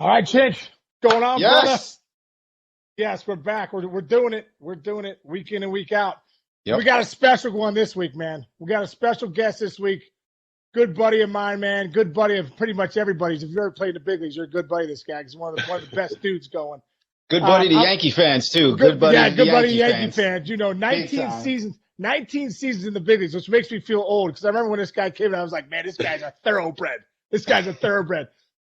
All right, Chinch, going on, Yes. brother? Yes, we're back. We're doing it. We're doing it week in and week out. Yep. We got a special one this week, man. We got a special guest this week. Good buddy of mine, man. Good buddy of pretty much everybody's. If you've ever played in the big leagues, you're a good buddy of this guy. He's one of the best dudes going. Good buddy to Yankee fans too. Good buddy to Yankee fans. You know, 19 seasons in the big leagues, which makes me feel old because I remember when this guy came in, I was like, man, this guy's a thoroughbred.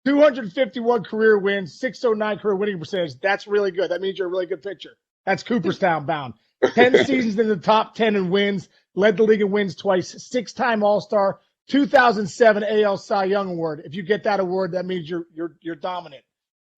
251 career wins, 609 career winning percentage. That's really good. That means you're a really good pitcher. That's Cooperstown bound. 10 seasons in the top 10 in wins, led the league in wins twice, 6-time All-Star, 2007 AL Cy Young Award. If you get that award, that means you're dominant.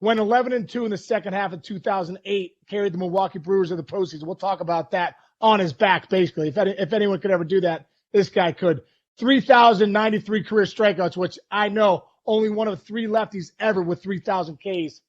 Went 11-2 in the second half of 2008, carried the Milwaukee Brewers to the postseason. We'll talk about that on his back, basically. If anyone could ever do that, this guy could. 3,093 career strikeouts, which I know only one of 3 lefties ever with 3,000 Ks.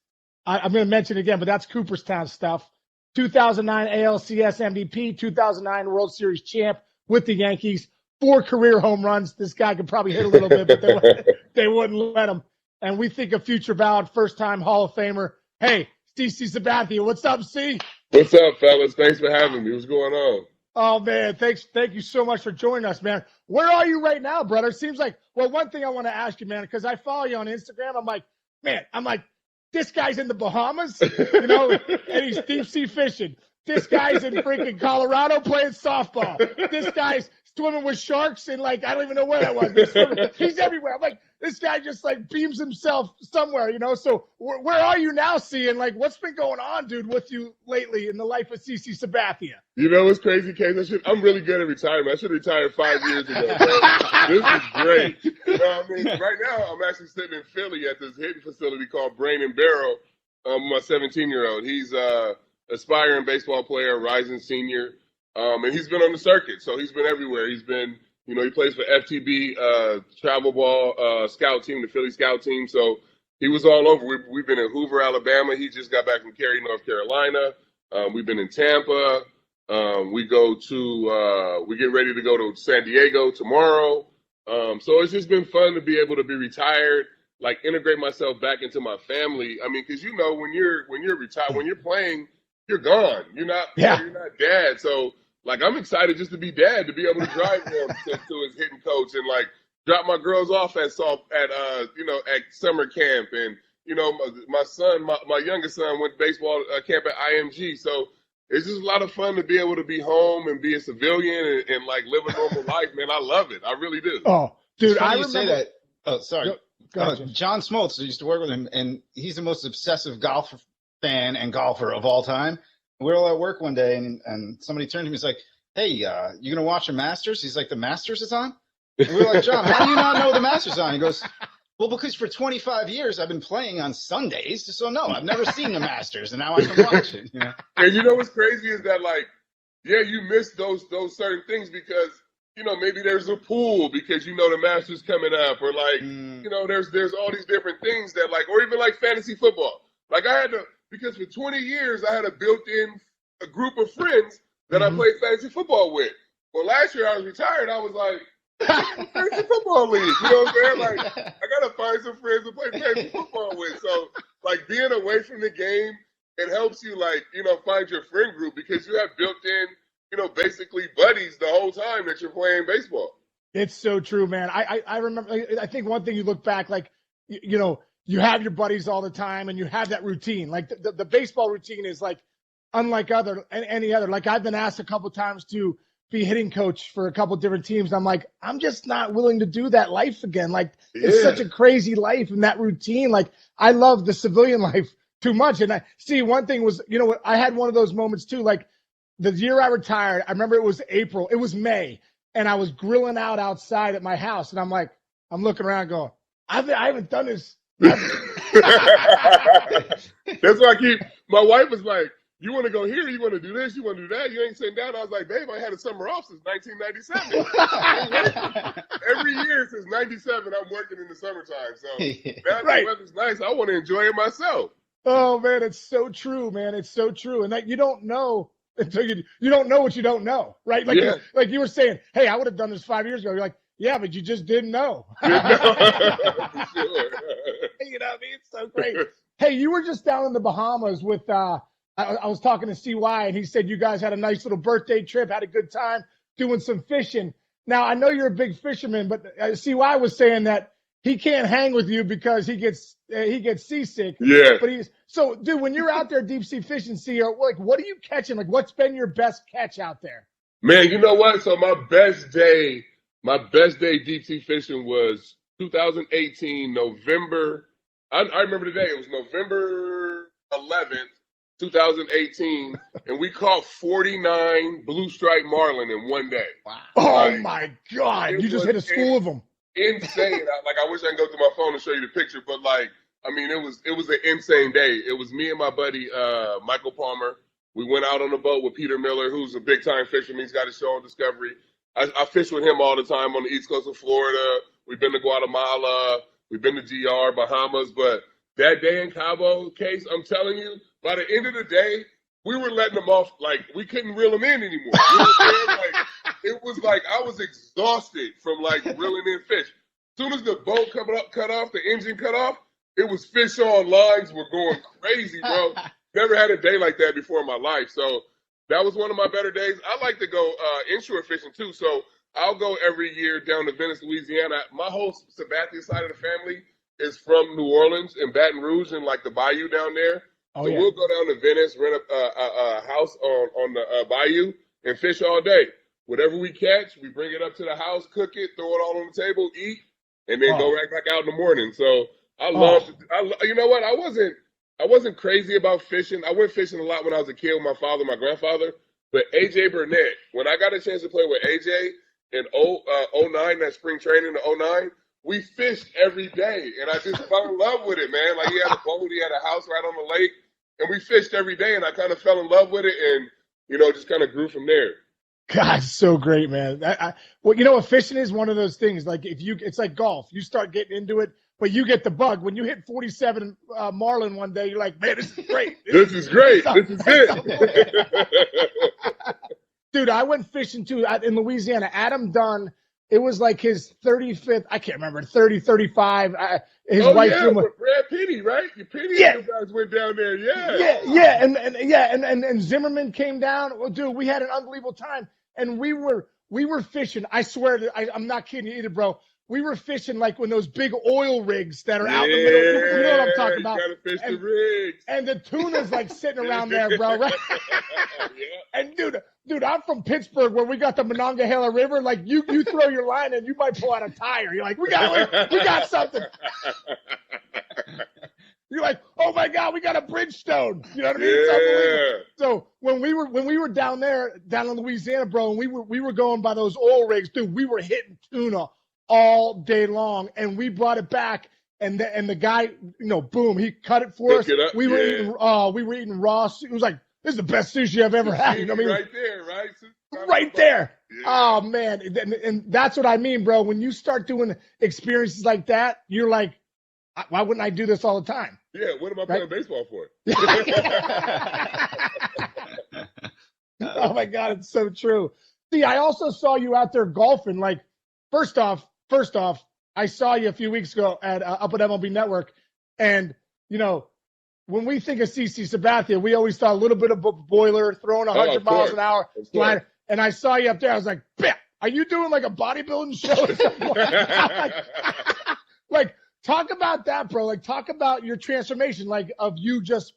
I'm going to mention it again, but that's Cooperstown stuff. 2009 ALCS MVP, 2009 World Series champ with the Yankees, 4 career home runs. This guy could probably hit a little bit, but they wouldn't let him. And we think a future ballot, first-time Hall of Famer. Hey, CC Sabathia, what's up, C? What's up, fellas? Thanks for having me. What's going on? Oh, man, thank you so much for joining us, man. Where are you right now, brother? It seems like, well, one thing I want to ask you, man, because I follow you on Instagram. I'm like, this guy's in the Bahamas, you know, and he's deep sea fishing. This guy's in freaking Colorado playing softball. This guy's swimming with sharks and, like, I don't even know where that was. He's everywhere. I'm like, this guy just, like, beams himself somewhere, you know? So where are you now, C? And, like, what's been going on, dude, with you lately in the life of CC Sabathia? You know what's crazy, Case? I'm really good at retirement. I should have retired 5 years ago, bro. This is great. You know what I mean? Right now, I'm actually sitting in Philly at this hitting facility called Brain and Barrel. My 17-year-old. He's aspiring baseball player, rising senior, and he's been on the circuit. So he's been everywhere. He's been, you know, he plays for FTB, travel ball scout team, the Philly scout team. So he was all over. We've been in Hoover, Alabama. He just got back from Cary, North Carolina. We've been in Tampa. We get ready to go to San Diego tomorrow. So it's just been fun to be able to be retired, like integrate myself back into my family. I mean, because you know, when you're retired, when you're playing, you're gone. You're not dad. So like, I'm excited just to be dad, to be able to drive him to his hitting coach and like drop my girls off at summer camp. And you know, my youngest son went baseball camp at IMG. So it's just a lot of fun to be able to be home and be a civilian and like live a normal life, man. I love it. I really do. Oh, dude, I remember. say that. Oh, sorry. Go ahead, John Smoltz, I used to work with him, and he's the most obsessive golf fan and golfer of all time. We were all at work one day, and somebody turned to me and was like, hey, you going to watch the Masters? He's like, the Masters is on? And we were like, John, how do you not know the Masters is on? He goes, well, because for 25 years I've been playing on Sundays, so no, I've never seen the Masters, and now I can watch it. You know? And you know what's crazy is that, like, yeah, you miss those certain things because, you know, maybe there's a pool because you know the Masters coming up, or like, you know, there's all these different things that like, or even like fantasy football. Like because for 20 years I had a built-in a group of friends that I played fantasy football with. Well, last year I was retired. I was like, fantasy football league. You know what I'm saying? Like, I gotta find some friends to play fantasy football with. So, like, being away from the game, it helps you, like, you know, find your friend group because you have built-in, you know, basically buddies the whole time that you're playing baseball. It's so true, man. I remember. I think one thing you look back, like, you know, you have your buddies all the time, and you have that routine. Like the baseball routine is like unlike any other. Like I've been asked a couple times to be hitting coach for a couple different teams. I'm like, I'm just not willing to do that life again. Like it's such a crazy life and that routine. Like I love the civilian life too much. And I see one thing was, you know, I had one of those moments too. Like the year I retired, I remember it was April, it was May, and I was grilling out outside at my house. And I'm like, I'm looking around going, I haven't done this. That's why my wife was like, you want to go here, you want to do this, you want to do that, you ain't sitting down. I was like, babe, I had a summer off since 1997. Every year since 97, I'm working in the summertime. So now the weather's nice, I want to enjoy it myself. Oh, man, it's so true, man. It's so true. And that you don't know, until you don't know what you don't know, right? Like Yeah. like you were saying, hey, I would have done this 5 years ago. You're like, yeah, but you just didn't know. For sure. You know what I mean? It's so great. Hey, you were just down in the Bahamas with I was talking to CY, and he said you guys had a nice little birthday trip, had a good time doing some fishing. Now, I know you're a big fisherman, but CY was saying that he can't hang with you because he gets seasick. Yeah. But so, dude, when you're out there deep sea fishing, like, what are you catching? Like, what's been your best catch out there? Man, you know what? So my best day deep sea fishing was 2018, November. I remember the day. It was November 11th, 2018, and we caught 49 blue stripe marlin in one day. Wow. Oh, my God. You just hit a school of them. Insane. I wish I could go through my phone and show you the picture, but I mean, it was an insane day. It was me and my buddy Michael Palmer. We went out on a boat with Peter Miller, who's a big-time fisherman. He's got a show on Discovery. I fish with him all the time on the east coast of Florida. We've been to Guatemala. We've been to GR, Bahamas. But that day in Cabo, Case, I'm telling you, by the end of the day, we were letting them off. Like, we couldn't reel them in anymore. You know what I'm saying? Like, it was like I was exhausted from, like, reeling in fish. As soon as the boat cut off, the engine cut off, it was fish on, lines were going crazy, bro. Never had a day like that before in my life. So that was one of my better days. I like to go inshore fishing too. So I'll go every year down to Venice, Louisiana. My whole Sabathia side of the family is from New Orleans and Baton Rouge and like the bayou down there. Oh, so yeah. we'll go down to Venice, rent a house on the bayou and fish all day. Whatever we catch, we bring it up to the house, cook it, throw it all on the table, eat, and then go right back out in the morning. So I love you know what? I wasn't crazy about fishing. I went fishing a lot when I was a kid with my father, my grandfather. But AJ Burnett, when I got a chance to play with AJ in 09, that spring training in 09, we fished every day. And I just fell in love with it, man. Like, he had a boat, he had a house right on the lake. And we fished every day, and I kind of fell in love with it and, just kind of grew from there. God, so great, man. Well, you know what? Fishing is one of those things. Like, it's like golf. You start getting into it, but you get the bug. When you hit 47 marlin one day, you're like, man, this is great. This is great. This is it. Dude, I went fishing too in Louisiana. Adam Dunn, it was like his 35th, I can't remember, 30, 35. His wife yeah, with Brad Penny, right? Penny and you guys went down there, and Zimmerman came down. Well, dude, we had an unbelievable time, and we were fishing. I swear, I'm not kidding you either, bro. We were fishing like when those big oil rigs that are out in the middle. You know what I'm talking about? You gotta fish the rigs. And the tuna's like sitting around there, bro. Right? And dude, I'm from Pittsburgh where we got the Monongahela River. Like you throw your line and you might pull out a tire. You're like, we got something. You're like, oh my God, we got a Bridgestone. You know what I mean? Yeah. So when we were down in Louisiana, bro, and we were going by those oil rigs, dude, we were hitting tuna all day long, and we brought it back, and the guy, boom, he cut it for us. We were eating raw. It was like, this is the best sushi I've ever had. You know what I mean? Right there, right? Right there. Yeah. Oh man, and that's what I mean, bro. When you start doing experiences like that, you're like, why wouldn't I do this all the time? Yeah, what am I playing baseball for? Oh my God, it's so true. See, I also saw you out there golfing. Like, first off, I saw you a few weeks ago at up at MLB Network, and when we think of CC Sabathia, we always thought a little bit of a boiler, throwing 100 miles an hour, slider. And I saw you up there. I was like, "Bam, are you doing like a bodybuilding show?" Or something? like, talk about that, bro. Like, talk about your transformation, like of you just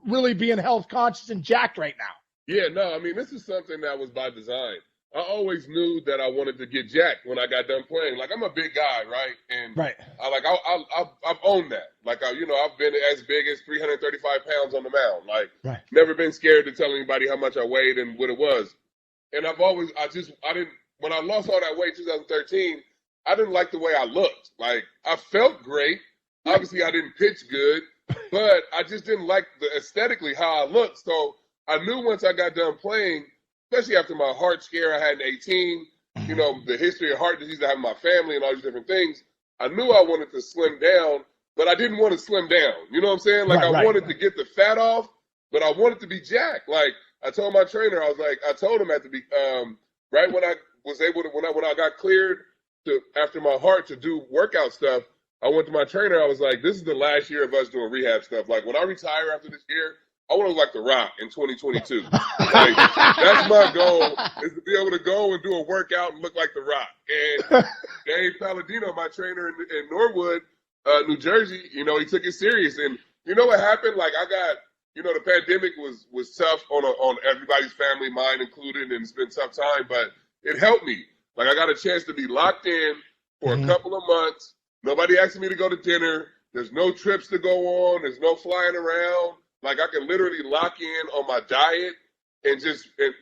really being health conscious and jacked right now. Yeah, no, I mean, this is something that was by design. I always knew that I wanted to get jacked when I got done playing. Like, I'm a big guy, right? And I've owned that. Like, I've been as big as 335 pounds on the mound. Like, never been scared to tell anybody how much I weighed and what it was. And when I lost all that weight in 2013, I didn't like the way I looked. Like, I felt great. Obviously, I didn't pitch good, but I just didn't like aesthetically how I looked. So I knew once I got done playing, especially after my heart scare I had in 18, the history of heart disease I have in my family and all these different things, I knew I wanted to slim down, but I didn't want to slim down. You know what I'm saying? Like, I wanted to get the fat off, but I wanted to be jacked. Like, I told my trainer, I told him at the right when I was able to when I got cleared to after my heart to do workout stuff. I went to my trainer. I was like, this is the last year of us doing rehab stuff. Like when I retire after this year, I want to look like The Rock in 2022. Like that's my goal is to be able to go and do a workout and look like The Rock. And Dave Palladino, my trainer in Norwood, New Jersey, you know, he took it serious. And you know what happened? Like I got, you know, the pandemic was tough on everybody's family, mine included, and it's been a tough time, but it helped me. Like I got a chance to be locked in for a couple of months. Nobody asking me to go to dinner. There's no trips to go on. There's no flying around. Like I can literally lock in on my diet and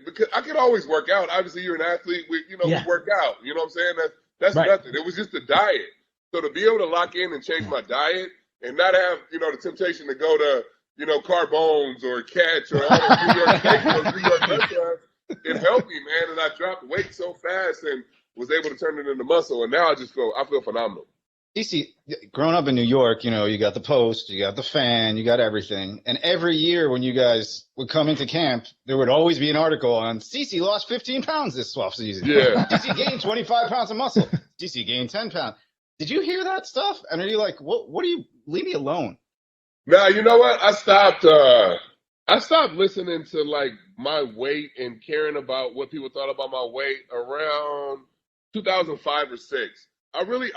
because I can always work out. Obviously, you're an athlete. We work out. You know what I'm saying? That's Right. nothing. It was just the diet. So to be able to lock in and change my diet and not have, you know, the temptation to go to, you know, Carbone's or Catch or all those New York restaurants, it helped me, man. And I dropped weight so fast and was able to turn it into muscle. And now I feel phenomenal. DC, growing up in New York, you know, you got the Post, you got the Fan, you got everything. And every year when you guys would come into camp, there would always be an article on CC lost 15 pounds this offseason. Yeah. DC gained 25 pounds of muscle. DC gained 10 pounds. Did you hear that stuff? And are you like, what do you, leave me alone? Now, you know what? I stopped listening to like my weight and caring about what people thought about my weight around 2005 or 6. I really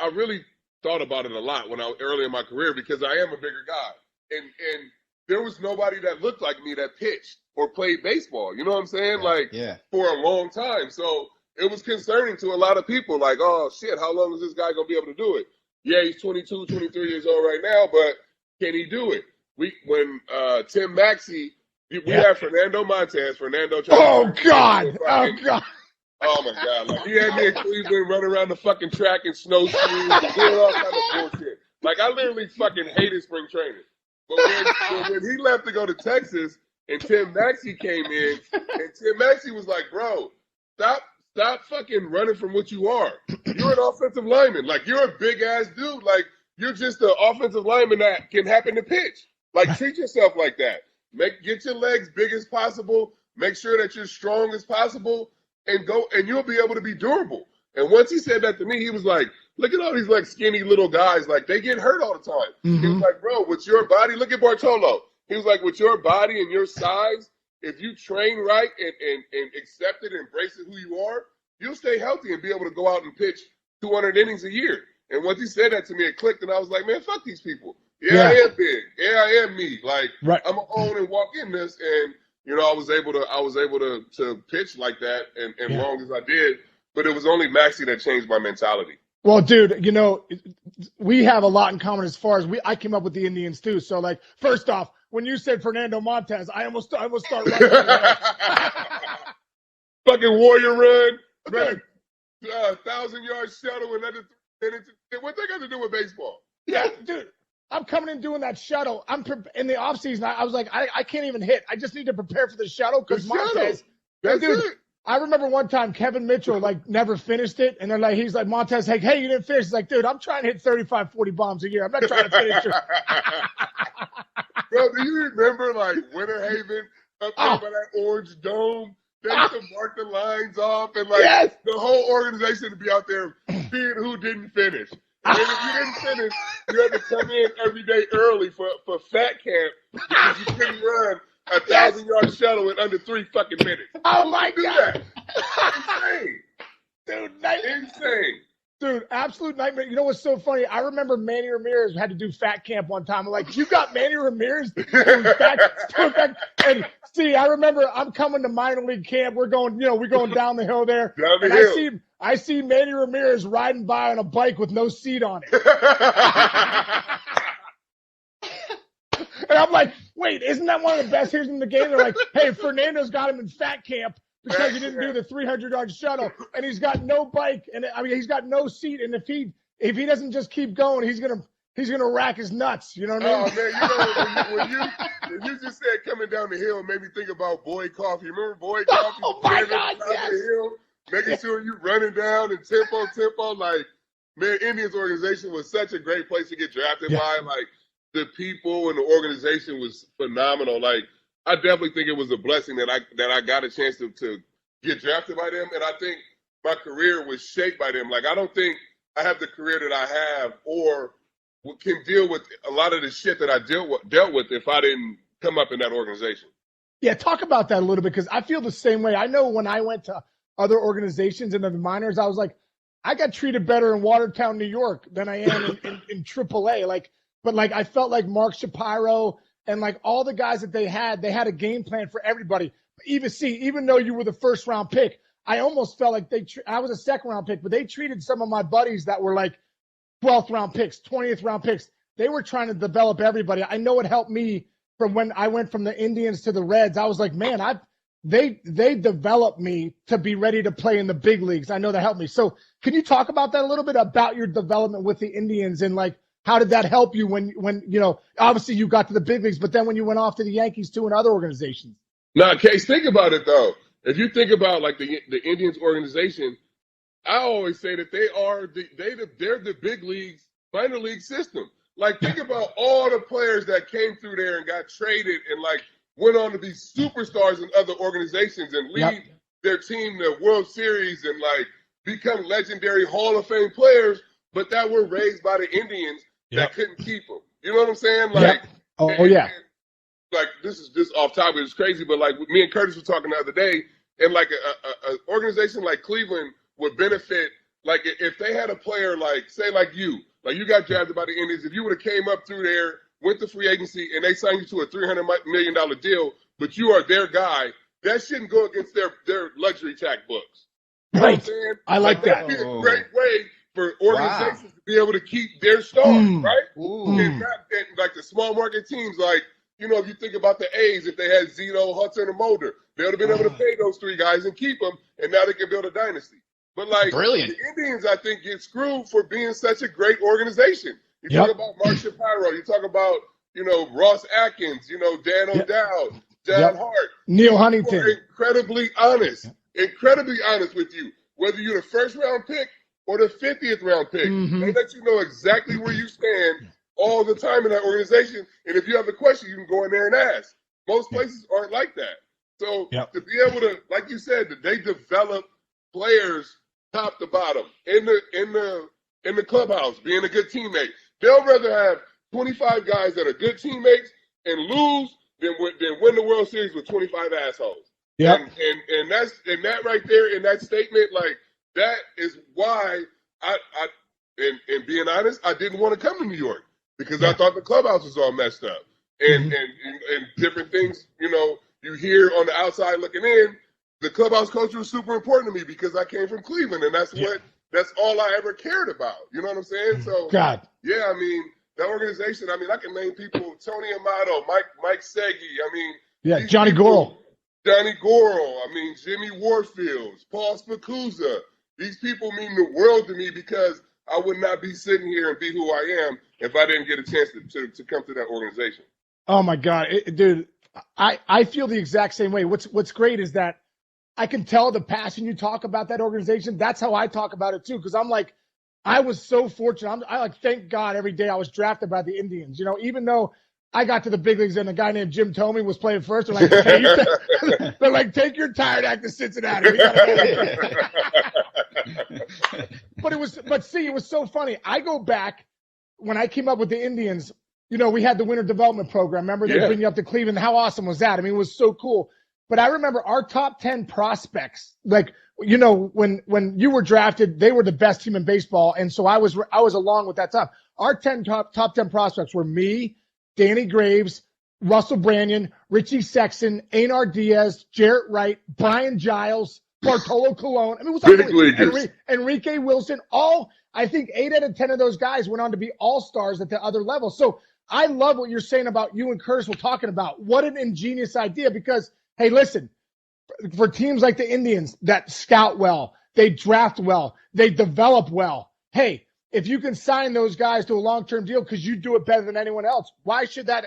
thought about it a lot when I was early in my career because I am a bigger guy. And there was nobody that looked like me that pitched or played baseball. You know what I'm saying? For a long time. So it was concerning to a lot of people. Like, oh, shit, how long is this guy going to be able to do it? Yeah, he's 22, 23 years old right now, but can he do it? When Tim Maxey, we had Fernando Montez. Oh, God. Oh, my God. Like, he had me in Cleveland running around the fucking track in snowshoes and doing all kind of bullshit. Like, I literally fucking hated spring training. But when he left to go to Texas and Tim Maxey came in, and Tim Maxey was like, bro, stop fucking running from what you are. You're an offensive lineman. Like, you're a big-ass dude. Like, you're just an offensive lineman that can happen to pitch. Like, treat yourself like that. Get your legs big as possible. Make sure that you're strong as possible. And go, and you'll be able to be durable. And once he said that to me, he was like, look at all these like skinny little guys, like they get hurt all the time. He was like, bro, with your body, look at Bartolo. He was like, with your body and your size, if you train right and accept it and embrace it who you are, you'll stay healthy and be able to go out and pitch 200 innings a year. And once he said that to me, it clicked, and I was like, man, fuck these people. Yeah, I am big. Yeah, I am me. Like, I'm gonna own and walk in this, and you know, I was able to pitch like that and long as I did, but it was only Maxey that changed my mentality. Well, dude, you know, we have a lot in common as far as I came up with the Indians too. So like, first off, when you said Fernando Montez, I almost start running. Fucking warrior run, 1,000-yard shuttle, and what they got to do with baseball? Yeah, dude. I'm coming in doing that shuttle. In the offseason, I was like, I can't even hit. I just need to prepare for the shuttle because Montez. That's it. I remember one time Kevin Mitchell like never finished it, and they're like, he's like, Montez, like, hey, you didn't finish. He's like, dude, I'm trying to hit 35, 40 bombs a year. I'm not trying to finish it. Bro, do you remember like Winter Haven up there by that orange dome? They used to mark the lines off, and like the whole organization to be out there seeing who didn't finish. And then if you didn't finish, you had to come in every day early for fat camp because you couldn't run a 1,000-yard shuttle in under 3 fucking minutes. Oh my God. Insane. Dude, insane. Dude, absolute nightmare. You know what's so funny? I remember Manny Ramirez had to do fat camp one time. I'm like, you got Manny Ramirez doing fat and see, I remember I'm coming to minor league camp. We're going down the hill there. Down the hill. I see Manny Ramirez riding by on a bike with no seat on it. And I'm like, wait, isn't that one of the best hitters in the game? They're like, hey, Fernando's got him in fat camp because he didn't do the 300-yard shuttle, and he's got no bike, and he's got no seat. And if he doesn't just keep going, he's gonna rack his nuts. You know what I mean? Oh man, when you just said coming down the hill, it made me think about Boyd Coffee. Remember Boyd Coffee? Oh my God, yes. The hill, making sure you running down and tempo. Like, man, Indians organization was such a great place to get drafted by. Like, the people and the organization was phenomenal. Like, I definitely think it was a blessing that I got a chance to get drafted by them, and I think my career was shaped by them. Like, I don't think I have the career that I have or can deal with a lot of the shit that I dealt with if I didn't come up in that organization. Yeah, talk about that a little bit, because I feel the same way. I know when I went to other organizations and the minors, I was like, I got treated better in Watertown, New York than I am in AAA. But I felt like Mark Shapiro and like all the guys that they had a game plan for everybody. Even though you were the first round pick, I almost felt like I was a second round pick, but they treated some of my buddies that were like 12th round picks, 20th round picks. They were trying to develop everybody. I know it helped me from when I went from the Indians to the Reds. I was like, man, they developed me to be ready to play in the big leagues. I know that helped me. So can you talk about that a little bit, about your development with the Indians, and like, how did that help you when obviously you got to the big leagues, but then when you went off to the Yankees too and other organizations? Now, Case, think about it though. If you think about like the Indians organization, I always say that they're the big leagues minor league system. Like, think about all the players that came through there and got traded and like went on to be superstars in other organizations and lead their team to World Series and like become legendary Hall of Fame players, but that were raised by the Indians that couldn't keep them. You know what I'm saying? Like, like, this is just off topic. It's crazy, but like me and Curtis were talking the other day, and like an organization like Cleveland would benefit. Like, if they had a player like, say, like you got drafted by the Indians, if you would have came up through there, went to free agency, and they signed you to a $300 million deal, but you are their guy, that shouldn't go against their luxury tax books. You know what I'm saying? I like that. That'd be a great way for organizations to be able to keep their stars, right? And like the small market teams, like, if you think about the A's, if they had Zito, Hudson, and Mulder, they would have been able to pay those three guys and keep them, and now they can build a dynasty. But like, brilliant. The Indians, I think, get screwed for being such a great organization. You talk about Mark Shapiro, you talk about, Ross Atkins, Dan O'Dowd, John Hart. Neil Huntington. Are incredibly honest with you. Whether you're the first round pick or the 50th round pick, they let you know exactly where you stand all the time in that organization. And if you have a question, you can go in there and ask. Most places aren't like that. So to be able to, like you said, that they develop players top to bottom in the clubhouse, being a good teammate. They'll rather have 25 guys that are good teammates and lose than win the World Series with 25 assholes. Yeah. And that right there in that statement, like, that is why I being honest, I didn't want to come to New York, because I thought the clubhouse was all messed up and different things, you hear on the outside looking in. The clubhouse culture was super important to me because I came from Cleveland, and that's all I ever cared about. You know what I'm saying? So that organization, I can name people: Tony Amato, Mike Segi, Johnny Goral, Jimmy Warfield, Paul Spicuzza. These people mean the world to me, because I would not be sitting here and be who I am if I didn't get a chance to come to that organization. Oh my God, dude, I feel the exact same way. What's great is that I can tell the passion you talk about that organization. That's how I talk about it too, because I'm like, I was so fortunate. I thank God every day I was drafted by the Indians. Even though I got to the big leagues and a guy named Jim Thome was playing first, they're like, they're like, take your tired act to Cincinnati. We gotta go. But see, it was so funny. I go back when I came up with the Indians. We had the winter development program. Remember, they bring you up to Cleveland. How awesome was that? It was so cool. But I remember our top 10 prospects, like, when you were drafted, they were the best team in baseball. And so I was along with that top. Our top 10 prospects were me, Danny Graves, Russell Branyan, Richie Sexton, Einar Diaz, Jarrett Wright, Brian Giles, Bartolo Colon. It was unbelievable. Enrique Wilson. I think 8 out of 10 of those guys went on to be all-stars at the other level. So I love what you're saying about you and Curtis were talking about. What an ingenious idea, because, hey, listen, for teams like the Indians that scout well, they draft well, they develop well. Hey, if you can sign those guys to a long-term deal because you do it better than anyone else, why should that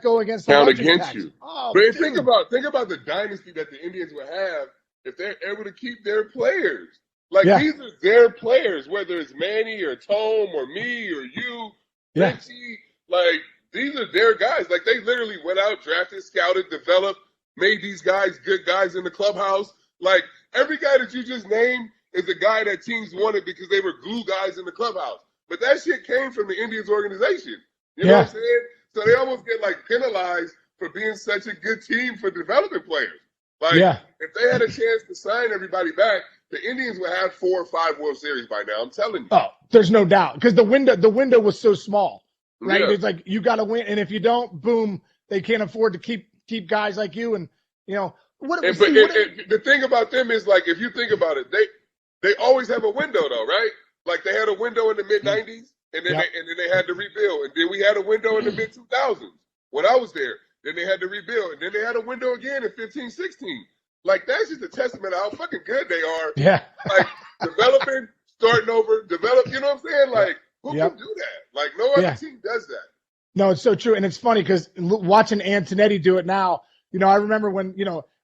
go against the count against tax? you? Oh, but think about the dynasty that the Indians would have if they're able to keep their players. Like, these are their players, whether it's Manny or Tome or me or you, Richie. Like, these are their guys. Like, they literally went out, drafted, scouted, developed, made these guys good guys in the clubhouse. Like, every guy that you just named is a guy that teams wanted because they were glue guys in the clubhouse. But that shit came from the Indians organization. You know what I'm saying? So they almost get, like, penalized for being such a good team for developing players. Like, if they had a chance to sign everybody back, the Indians would have 4 or 5 World Series by now. I'm telling you. Oh, there's no doubt, because the window was so small, right? It's like, you got to win, and if you don't, boom, they can't afford to keep guys like you. And the thing about them is, like, if you think about it, they always have a window, though, right? Like, they had a window in the mid '90s, and then they had to rebuild, and then we had a window in the mid 2000s when I was there. Then they had to rebuild, and then they had a window again in 15, 16. Like, that's just a testament of how fucking good they are. Yeah. Like, developing, starting over, you know what I'm saying? Like, who can do that? Like, no other team does that. No, it's so true. And it's funny because watching Antonetti do it now, I remember when,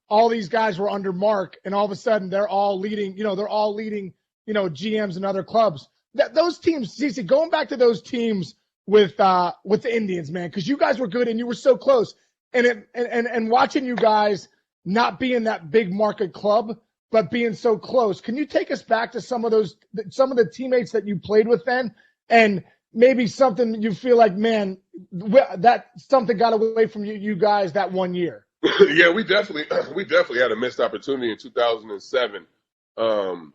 all these guys were under Mark, and all of a sudden they're all leading, GMs and other clubs. Those teams, CC, going back to those teams with the Indians, man, because you guys were good and you were so close. And watching you guys not being that big market club, but being so close. Can you take us back to some of the teammates that you played with then, and maybe something you feel like, man, that something got away from you guys that one year? Yeah, we definitely had a missed opportunity in 2007. And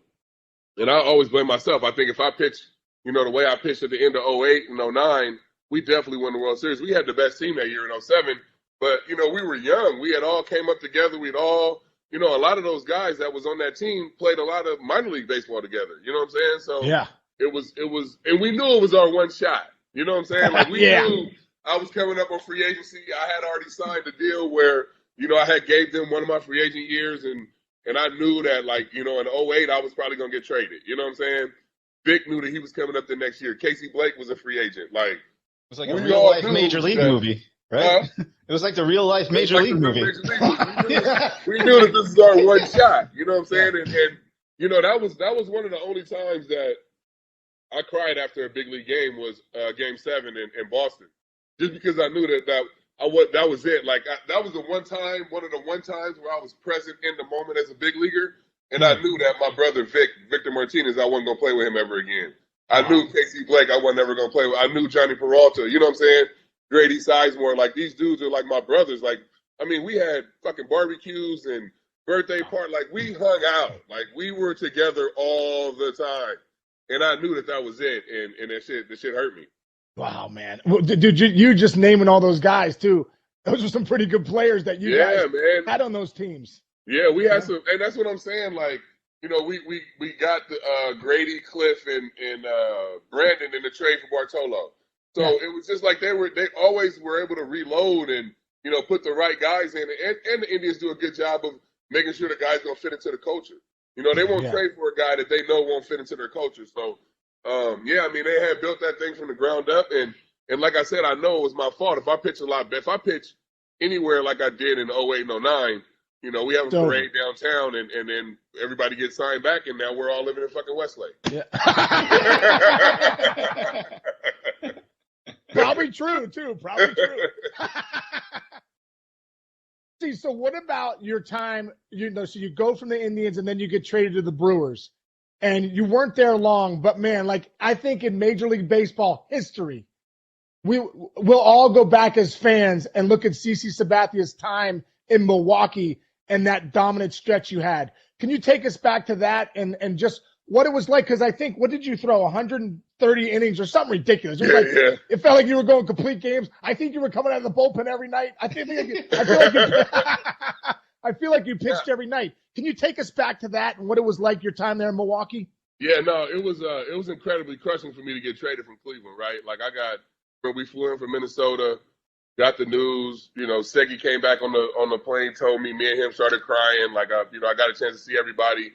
I always blame myself. I think if I pitched, the way I pitched at the end of 08 and 09, we definitely won the World Series. We had the best team that year in 07. But, we were young. We had all came up together. We'd all, a lot of those guys that was on that team played a lot of minor league baseball together. You know what I'm saying? So it was, and we knew it was our one shot. You know what I'm saying? Like, we knew I was coming up on free agency. I had already signed a deal where, I had gave them one of my free agent years, and I knew that, like, in 08, I was probably going to get traded. You know what I'm saying? Vic knew that he was coming up the next year. Casey Blake was a free agent. Like, it was like a real-life Major League movie, right? It was like the real-life Major League movie. We knew that this is our one shot. You know what I'm saying? And that was one of the only times that I cried after a big league game was Game 7 in Boston, just because I knew that was it. Like, that was one of the one times where I was present in the moment as a big leaguer, and I knew that my brother Victor Martinez, I wasn't gonna play with him ever again. I knew Casey Blake, I wasn't ever gonna play with. I knew Johnny Peralta. You know what I'm saying? Grady Sizemore. Like, these dudes are like my brothers. Like, I mean, we had fucking barbecues and birthday parties. Like, we hung out. Like, we were together all the time, and I knew that was it. And that shit hurt me. Wow, man. Well, dude, you just naming all those guys, too. Those are some pretty good players that you guys had on those teams. Yeah, we had some, and that's what I'm saying. Like, we got the Grady, Cliff, and Brandon in the trade for Bartolo. So it was just like they always were able to reload and, put the right guys in. And the Indians do a good job of making sure the guys gonna fit into the culture. They won't trade for a guy that they know won't fit into their culture. So, I mean, they had built that thing from the ground up. And like I said, I know it was my fault. If I pitch anywhere like I did in 08 and 09, we have a parade downtown, and then everybody gets signed back, and now we're all living in fucking Westlake. Yeah. Probably true, too. Probably true. See, so what about your time, so you go from the Indians and then you get traded to the Brewers, and you weren't there long, but man, like, I think in Major League Baseball history, we'll all go back as fans and look at CC Sabathia's time in Milwaukee and that dominant stretch you had. Can you take us back to that and just what it was like? Because I think, what did you throw, 130 innings or something ridiculous? It was It felt like you were going complete games. I think you were coming out of the bullpen every night. I feel like you pitched every night. Can you take us back to that and what it was like your time there in Milwaukee? Yeah, no, it was incredibly crushing for me to get traded from Cleveland, right? Like, we flew in from Minnesota, got the news. Segi came back on the plane, told me and him started crying. Like, I got a chance to see everybody.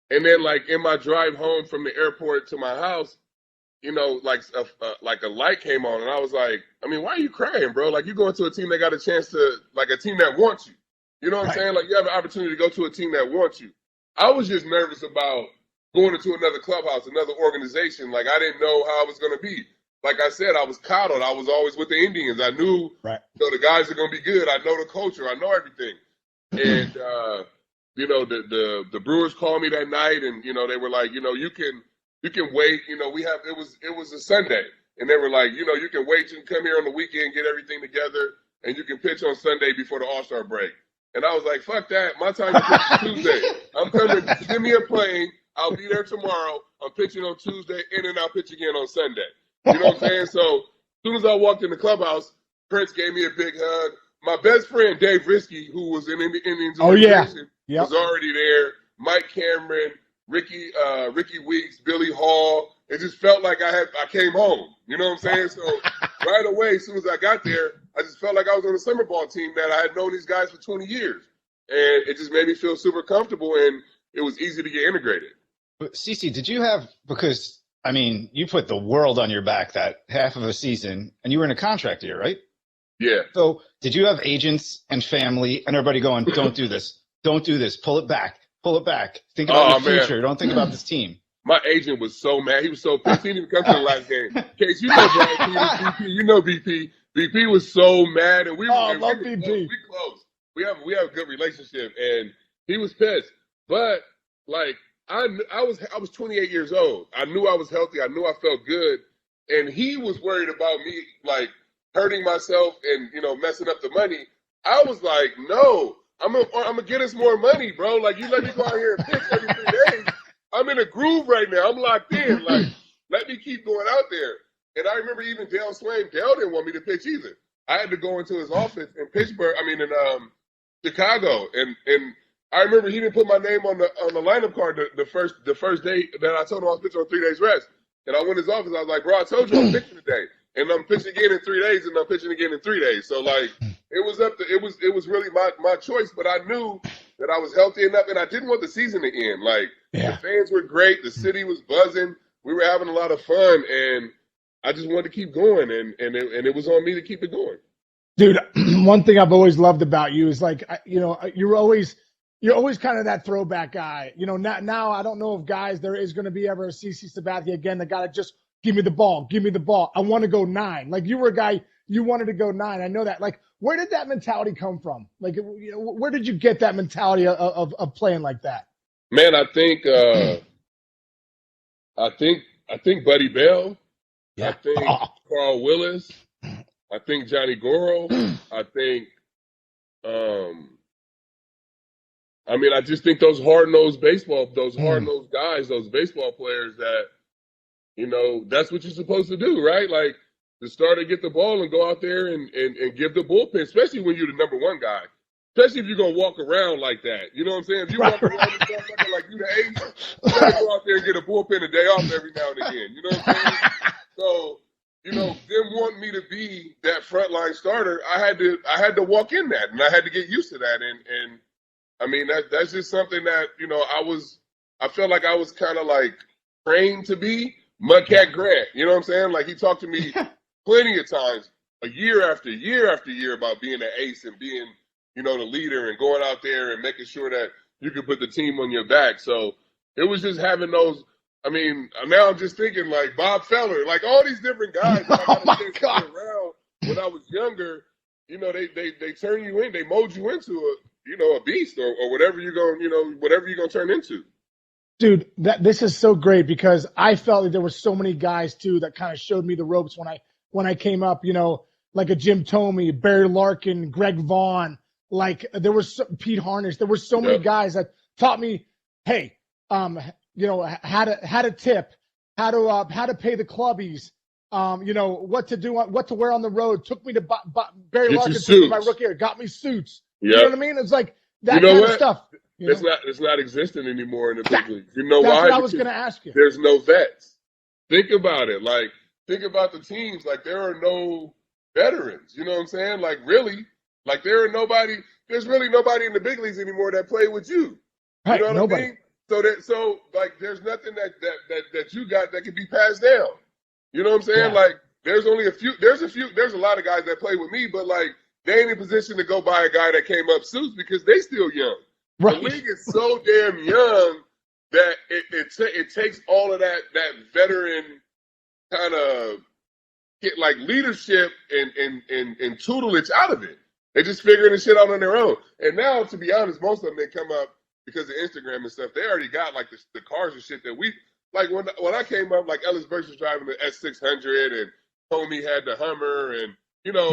And then, like, in my drive home from the airport to my house, like a light came on, and I was like, I mean, why are you crying, bro? Like, you going to a team that got a chance to, like, a team that wants you. You know what I'm saying? Like, you have an opportunity to go to a team that wants you. I was just nervous about going into another clubhouse, another organization. Like, I didn't know how I was going to be. like I said, I was coddled. I was always with the Indians. I knew, Right. the guys are going to be good. I know the culture. I know everything. And, the Brewers called me that night, and, they were like, you can wait. It was a Sunday. And they were like, you can wait. You can come here on the weekend, get everything together, and you can pitch on Sunday before the All-Star break. And I was like, fuck that. My time to pitch is Tuesday. I'm coming. Give me a plane. I'll be there tomorrow. I'm pitching on Tuesday, and then I'll pitch again on Sunday. You know what I'm saying? So as soon as I walked in the clubhouse, Prince gave me a big hug. My best friend, Dave Risky, who was in Indians organization, was already there. Mike Cameron, Ricky Weeks, Billy Hall. It just felt like I came home. You know what I'm saying? So right away, as soon as I got there, I just felt like I was on a summer ball team that I had known these guys for 20 years. And it just made me feel super comfortable, and it was easy to get integrated. But Cece, did you have, because, I mean, you put the world on your back that half of a season, and you were in a contract year, right? Yeah. So did you have agents and family and everybody going, don't do this, don't do this, pull it back, think about your future, don't think about this team? My agent was so mad. He was so pissed. He didn't even come to the last game. Case, you know Brian BP. You know BP. BP was so mad, and we love BP. We close. We have a good relationship, and he was pissed. But like I was 28 years old. I knew I was healthy. I knew I felt good, and he was worried about me like hurting myself and messing up the money. I was like, no, I'm gonna get us more money, bro. Like, you let me go out here and pitch every 3 days. I'm in a groove right now. I'm locked in. Like, let me keep going out there. And I remember even Dale Swain. Dale didn't want me to pitch either. I had to go into his office in Chicago, and I remember he didn't put my name on the lineup card the first day that I told him I was pitching on 3 days rest. And I went to his office. I was like, bro, I told you I'm pitching today, and I'm pitching again in 3 days, and I'm pitching again in 3 days. So like, it was really my choice. But I knew that I was healthy enough, and I didn't want the season to end. Like, the fans were great, the city was buzzing, we were having a lot of fun, and I just wanted to keep going, and it was on me to keep it going. Dude, one thing I've always loved about you is like, you're always kind of that throwback guy. Now I don't know if there is going to be ever a CC Sabathia again. The guy that just give me the ball. I want to go 9. Like, you were a guy, you wanted to go 9. I know that. Like, where did that mentality come from? Like, where did you get that mentality of playing like that? Man, I think Buddy Bell. Yeah. I think Carl Willis. I think Johnny Goro. I think, I just think those hard-nosed guys, those baseball players that, that's what you're supposed to do, right? Like, the starter get the ball and go out there and give the bullpen, especially when you're the number one guy. Especially if you're going to walk around like that. You know what I'm saying? If you walk around and stuff like you the ace, you got to go out there and get a bullpen a day off every now and again. You know what I'm saying? So, them wanting me to be that frontline starter, I had to walk in that, and I had to get used to that. And that's just something that, I felt like I was kind of like trained to be. Mudcat Grant, you know what I'm saying? Like, he talked to me plenty of times, a year after year after year, about being an ace and being, the leader and going out there and making sure that you could put the team on your back. So it was just having those. Now I'm just thinking like Bob Feller, like all these different guys that I got around when I was younger. They turn you in, they mold you into a beast or whatever you're gonna turn into. Dude, this is so great, because I felt like there were so many guys too that kind of showed me the ropes when I came up. Like a Jim Thome, Barry Larkin, Greg Vaughn. Like, there was Pete Harnish. There were so many guys that taught me, hey, how to tip, how to pay the clubbies, what to do, what to wear on the road. Took me to Barry Larkin, took me my rookie year, got me suits. Yep. You know what I mean? It's like that kind of stuff. It's not existing anymore in the big leagues. You know why? That's what I was going to ask you. There's no vets. Think about it. Like, think about the teams. Like, there are no veterans. You know what I'm saying? Like, really? Like, there's really nobody in the big leagues anymore that played with you. Right, you know what nobody. I mean? So there's nothing that you got that can be passed down. You know what I'm saying? Yeah. Like, there's a lot of guys that play with me, but like, they ain't in position to go buy a guy that came up suits because they still young. Right. The league is so damn young that it takes all of that veteran kind of get like leadership and tutelage out of it. They're just figuring the shit out on their own. And now, to be honest, most of them, they come up because of Instagram and stuff. They already got like the cars and shit that we, like when I came up, like Ellis Burks was driving the S600 and Tommy had the Hummer, and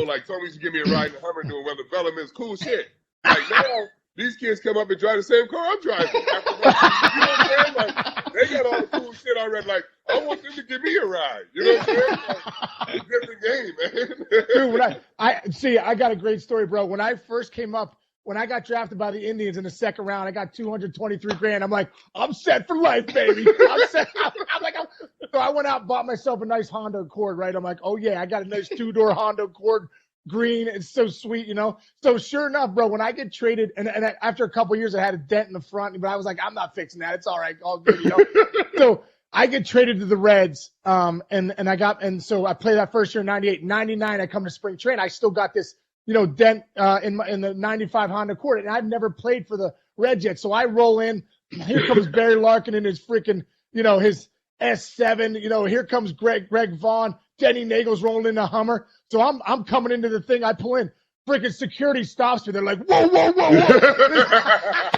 like Tommy used to give me a ride in the Hummer doing web developments, cool shit. Like now, these kids come up and drive the same car I'm driving. You know what I'm saying? Like they got all the cool shit already. Like I want them to give me a ride. You know what I'm saying? Like, it's a different game, man. Dude, when I see, I got a great story, bro. When I first came up, when I got drafted by the Indians in the second round, I got $223,000. I'm like, I'm set for life, baby. I'm set. So I went out and bought myself a nice Honda Accord, right? I'm like, oh yeah, I got a nice 2-door Honda Accord, green. It's so sweet, So sure enough, bro, when I get traded, and after a couple of years, I had a dent in the front, but I was like, I'm not fixing that. It's all right, all good, So I get traded to the Reds, and so I play that first year in 98. 99, I come to spring training. I still got this, dent in the 95 Honda Accord, and I've never played for the Reds yet. So I roll in. Here comes Barry Larkin in his freaking, his S7. Here comes Greg Vaughn. Denny Nagel's rolling in a Hummer. So I'm coming into the thing. I pull in. Freaking security stops me. They're like, whoa, whoa, whoa, whoa.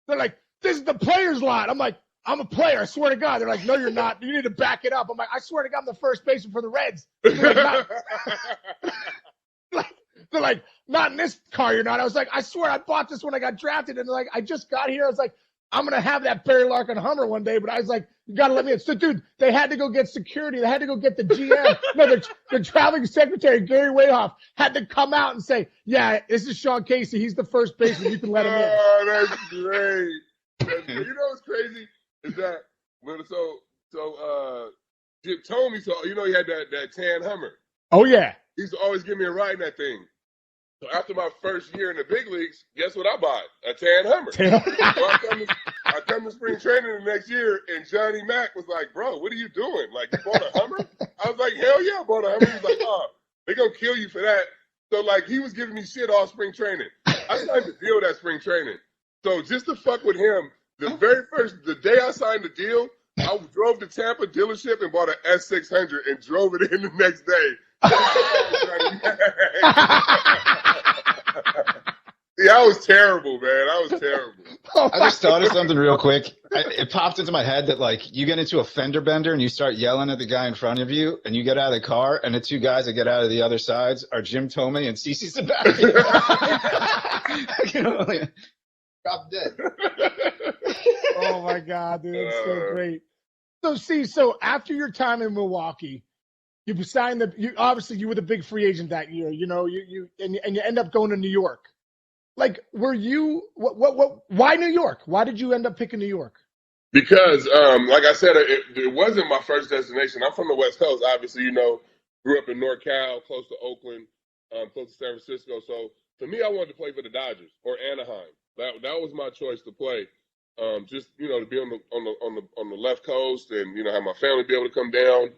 They're like, this is the player's lot. I'm like, I'm a player. I swear to God. They're like, no, you're not. You need to back it up. I'm like, I swear to God, I'm the first baseman for the Reds. They're like, not in this car, you're not. I was like, I swear I bought this when I got drafted. And they're like, I just got here. I was like, I'm going to have that Barry Larkin Hummer one day. But I was like, you got to let me in. So, dude, they had to go get security. They had to go get the GM. No, the traveling secretary, Gary Wayhoff, had to come out and say, yeah, this is Sean Casey. He's the first baseman. You can let him in. Oh, that's great. You know what's crazy is that Jim told me, so he had that tan Hummer. Oh, yeah. He used to always give me a ride in that thing. So after my first year in the big leagues, guess what I bought? A tan Hummer. So I come to spring training the next year, and Johnny Mack was like, bro, what are you doing? Like, you bought a Hummer? I was like, hell yeah, I bought a Hummer. He was like, oh, they're going to kill you for that. So, like, he was giving me shit all spring training. I signed the deal that spring training. So just to fuck with him, the day I signed the deal, I drove to Tampa dealership and bought an S600 and drove it in the next day. Yeah, I was terrible, man. I was terrible. I just thought of something real quick. It popped into my head that, like, you get into a fender bender and you start yelling at the guy in front of you, and you get out of the car, and the two guys that get out of the other sides are Jim Thome and CeCe Sabathia. Drop dead. Oh my God, dude, it's so great. So after your time in Milwaukee, you signed obviously you were the big free agent that year, you end up going to New York. Like, were you why New York? Why did you end up picking New York? Because, like I said, it wasn't my first destination. I'm from the West Coast, obviously, grew up in NorCal, close to Oakland, close to San Francisco. So for me, I wanted to play for the Dodgers or Anaheim. That was my choice to play. Just to be on the left coast and have my family be able to come down.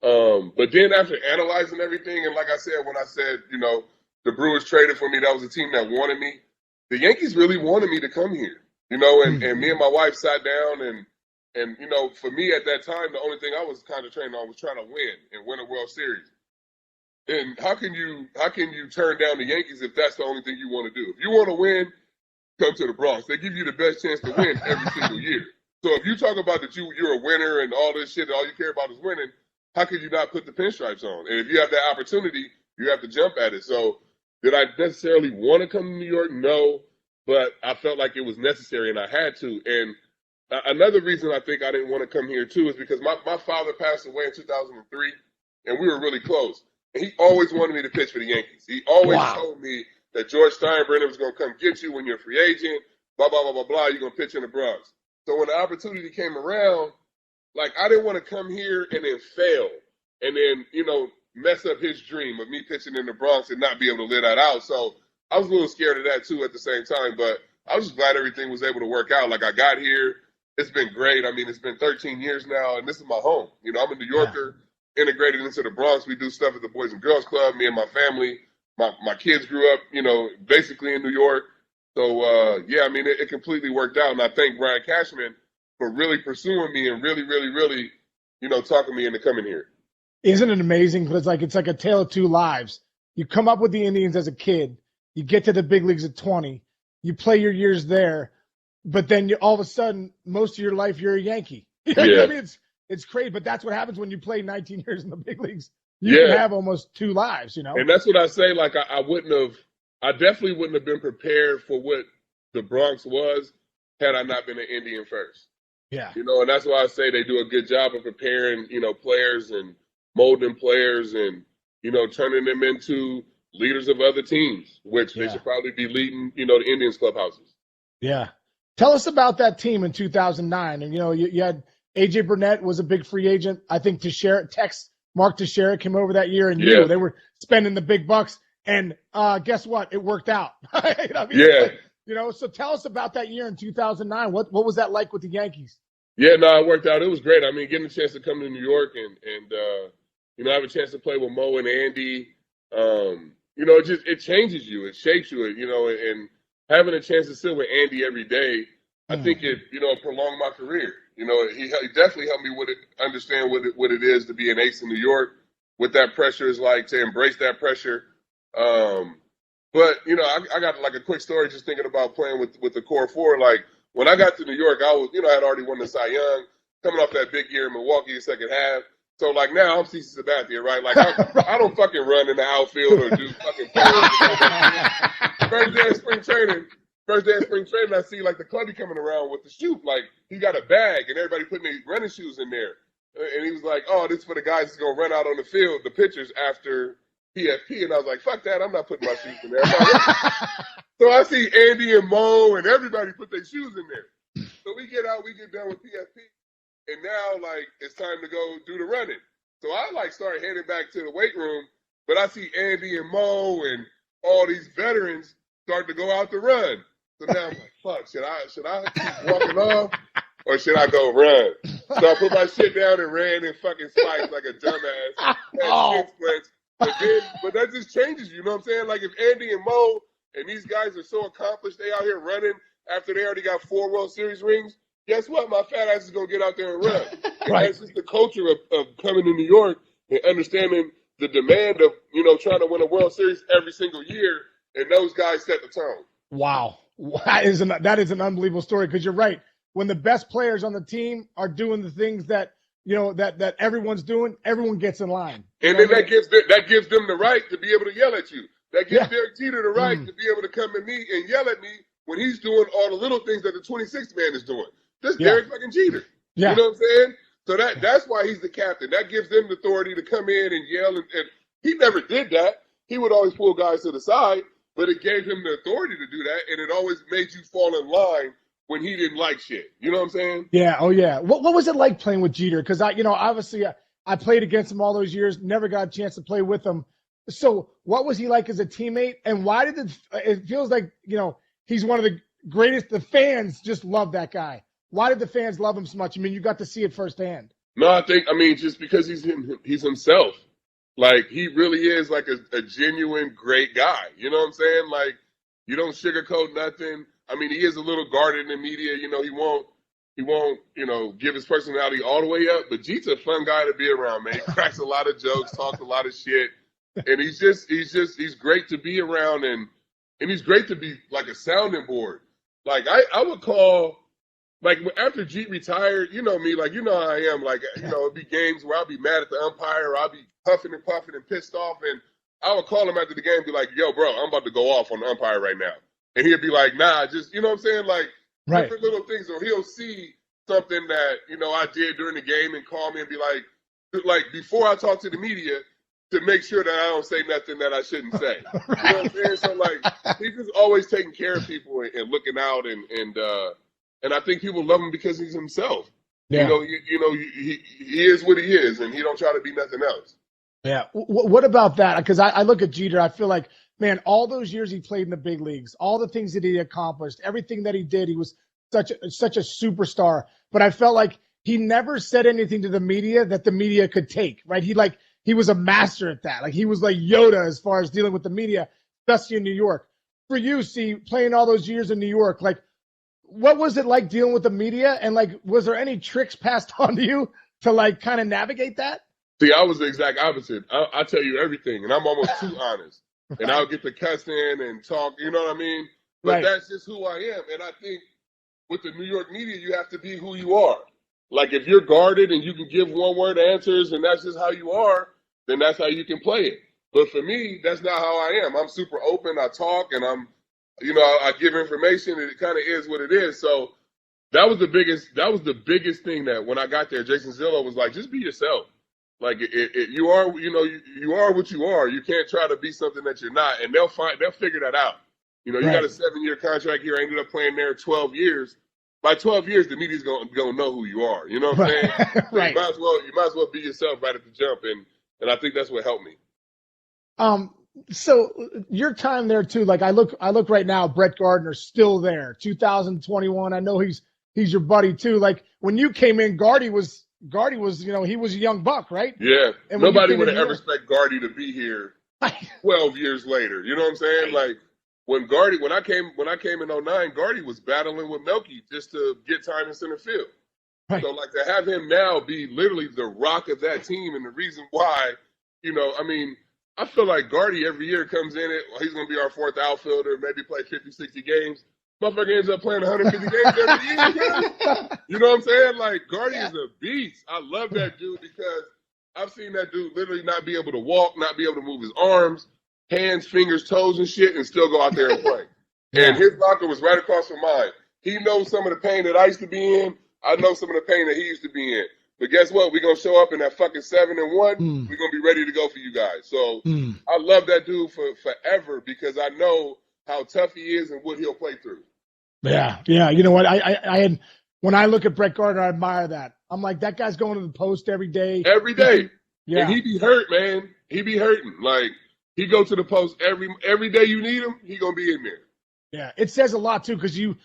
But then after analyzing everything, and like I said, when I said the Brewers traded for me, that was a team that wanted me. The Yankees really wanted me to come here, and me and my wife sat down and for me at that time, the only thing I was concentrating on was trying to win a World Series. And how can you turn down the Yankees if that's the only thing you want to do? If you want to win, come to the Bronx. They give you the best chance to win every single year. So if you talk about that you're a winner and all this shit, and all you care about is winning, how could you not put the pinstripes on? And if you have that opportunity, you have to jump at it. So did I necessarily want to come to New York? No, but I felt like it was necessary and I had to. And another reason I think I didn't want to come here too is because my father passed away in 2003 and we were really close. And he always wanted me to pitch for the Yankees. He always told me that George Steinbrenner was going to come get you when you're a free agent, blah, blah, blah, blah, blah, you're going to pitch in the Bronx. So when the opportunity came around, like, I didn't want to come here and then fail and then, mess up his dream of me pitching in the Bronx and not be able to live that out. So I was a little scared of that too at the same time, but I was just glad everything was able to work out. Like, I got here. It's been great. I mean, it's been 13 years now, and this is my home. I'm a New Yorker, integrated into the Bronx. We do stuff at the Boys and Girls Club, me and my family. My kids grew up, basically in New York. So, it completely worked out. And I thank Brian Cashman for really pursuing me and really, really, really, talking me into coming here. Isn't it amazing? Because it's like a tale of two lives. You come up with the Indians as a kid, you get to the big leagues at 20, you play your years there, but then all of a sudden, most of your life you're a Yankee. You know what I mean, it's crazy, but that's what happens when you play 19 years in the big leagues. You can have almost two lives, you know. And that's what I say. Like I definitely wouldn't have been prepared for what the Bronx was had I not been an Indian first. Yeah. You know, and that's why I say they do a good job of preparing, players and molding players and, turning them into leaders of other teams, which they should probably be leading, the Indians clubhouses. Yeah. Tell us about that team in 2009. And, you had A.J. Burnett was a big free agent. I think Mark Teixeira came over that year and they were spending the big bucks. And guess what? It worked out. So tell us about that year in 2009. What was that like with the Yankees? Yeah, no, it worked out. It was great. I mean, getting a chance to come to New York and have a chance to play with Mo and Andy, it changes you. It shapes you, and having a chance to sit with Andy every day, I think it, prolonged my career. He definitely helped me understand what it is to be an ace in New York, what that pressure is like, to embrace that pressure. But, I got like a quick story just thinking about playing with the core four. Like when I got to New York, I was, I had already won the Cy Young, coming off that big year in Milwaukee in second half. So like now I'm CC Sabathia, right? Like I don't fucking run in the outfield or do fucking plays. First day of spring training, I see like the clubby coming around with the shoe. Like he got a bag and everybody putting their running shoes in there. And he was like, "Oh, this is for the guys that's gonna run out on the field, the pitchers after PFP." And I was like, "Fuck that! I'm not putting my shoes in there." So I see Andy and Mo and everybody put their shoes in there. So we get done with PFP. And now, like, it's time to go do the running. So I, start heading back to the weight room, but I see Andy and Mo and all these veterans start to go out to run. So now I'm like, fuck, should I keep walking off or should I go run? So I put my shit down and ran in fucking spikes like a dumbass. Had splits. But that just changes you know what I'm saying? Like, if Andy and Mo and these guys are so accomplished, they out here running after they already got 4 World Series rings, guess what? My fat ass is going to get out there and run. Right. That's just the culture of coming to New York and understanding the demand of, trying to win a World Series every single year. And those guys set the tone. Wow. That is an unbelievable story because you're right. When the best players on the team are doing the things that, that everyone's doing, everyone gets in line. And then that gives them the right to be able to yell at you. That gives Derek Jeter the right to be able to come at me and yell at me when he's doing all the little things that the 26th man is doing. That's Derek fucking Jeter. Yeah. You know what I'm saying? So that's why he's the captain. That gives them the authority to come in and yell. And he never did that. He would always pull guys to the side, but it gave him the authority to do that. And it always made you fall in line when he didn't like shit. You know what I'm saying? Yeah. Oh, yeah. What was it like playing with Jeter? Because, obviously I played against him all those years, never got a chance to play with him. So what was he like as a teammate? And why did it feels like, he's one of the greatest. The fans just love that guy. Why did the fans love him so much? I mean, you got to see it firsthand. No, just because he's himself. Like, he really is like a genuine great guy. You know what I'm saying? Like, you don't sugarcoat nothing. I mean, he is a little guarded in the media. He won't, give his personality all the way up. But Jeet's a fun guy to be around, man. He cracks a lot of jokes, talks a lot of shit. And he's great to be around. And he's great to be like a sounding board. Like, I would call, like, after Jeet retired, you know me, like, you know how I am. Like, it'd be games where I'll be mad at the umpire or I'll be huffing and puffing and pissed off. And I would call him after the game and be like, yo, bro, I'm about to go off on the umpire right now. And he'd be like, nah, just, you know what I'm saying? Like, different little things. Or he'll see something that, I did during the game and call me and be like, before I talk to the media, to make sure that I don't say nothing that I shouldn't say. You know what I'm saying? So, like, he's just always taking care of people and looking out. And I think people love him because he's himself. Yeah. He is what he is, and he don't try to be nothing else. Yeah. What about that? Because I look at Jeter, I feel like, man, all those years he played in the big leagues, all the things that he accomplished, everything that he did, he was such a superstar. But I felt like he never said anything to the media that the media could take, right? He was a master at that. Like, he was like Yoda as far as dealing with the media, especially in New York. For you, playing all those years in New York, like, what was it like dealing with the media? And, like, was there any tricks passed on to you to, like, kind of navigate that? See, I was the exact opposite. I tell you everything, and I'm almost too honest. And I'll get to cuss in and talk, you know what I mean? But that's just who I am. And I think with the New York media, you have to be who you are. Like, if you're guarded and you can give one-word answers and that's just how you are, then that's how you can play it. But for me, that's not how I am. I'm super open. I talk, and I give information, and it kind of is what it is. So that was the biggest thing that when I got there, Jason Zillow was like, just be yourself. Like, you are, you are what you are. You can't try to be something that you're not, and they'll figure that out. You got a 7-year contract here. I ended up playing there 12 years. By 12 years, the media's gonna know who you are. You know what I'm saying? Right. You might as well be yourself right at the jump, and I think that's what helped me. So your time there too, like I look right now, Brett Gardner's still there, 2021. I know he's your buddy too. Like when you came in, Gardy was, he was a young buck, right? Yeah. And nobody would have ever expected Gardy to be here 12 years later. You know what I'm saying? Right. Like when I came in 09, Gardy was battling with Melky just to get time in center field. Right. So like to have him now be literally the rock of that team, and the reason why, I feel like Gardy every year comes in he's going to be our fourth outfielder, maybe play 50, 60 games. Motherfucker ends up playing 150 games every year. You know what I'm saying? Like, Gardy is a beast. I love that dude because I've seen that dude literally not be able to walk, not be able to move his arms, hands, fingers, toes, and shit, and still go out there and play. And his locker was right across from mine. He knows some of the pain that I used to be in. I know some of the pain that he used to be in. But guess what? We're going to show up in that fucking 7-1. We're going to be ready to go for you guys. So I love that dude for forever because I know how tough he is and what he'll play through. Yeah. You know what? I had, when I look at Brett Gardner, I admire that. I'm like, that guy's going to the post every day. Every day. Yeah. And he be hurt, man. He be hurting. Like, he go to the post every day you need him, he going to be in there. Yeah. It says a lot, too, because you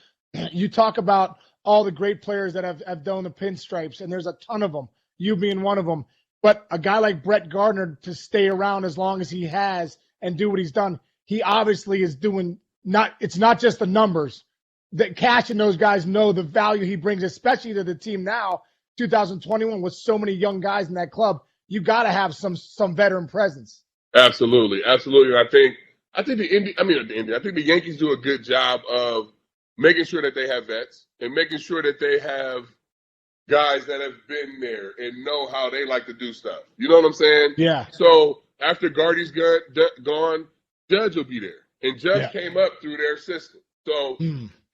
talk about all the great players that have done the pinstripes, and there's a ton of them, you being one of them. But a guy like Brett Gardner to stay around as long as he has and do what he's done, he obviously is doing it's not just the numbers. That Cash and those guys know the value he brings, especially to the team now, 2021, with so many young guys in that club. You got to have some veteran presence. Absolutely. I think the Yankees do a good job of making sure that they have vets and making sure that they have guys that have been there and know how they like to do stuff. You know what I'm saying? Yeah. So after Gardy's gone, Judge will be there. And Judge came up through their system. So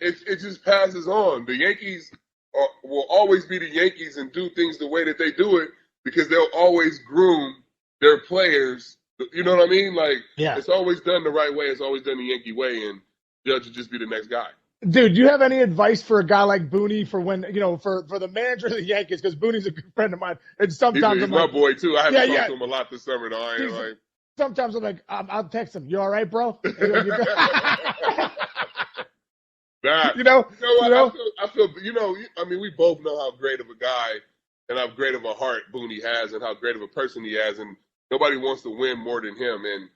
it just passes on. The Yankees will always be the Yankees and do things the way that they do it because they'll always groom their players. You know what I mean? Like, it's always done the right way. It's always done the Yankee way, and Judge will just be the next guy. Dude, do you have any advice for a guy like Booney for when, for the manager of the Yankees? Because Booney's a good friend of mine. And sometimes he's my boy, too. I haven't talked to him a lot this summer, though. Sometimes I'm like, I'll text him. You all right, bro? Nah. I feel, we both know how great of a guy and how great of a heart Booney has and how great of a person he has. And nobody wants to win more than him. And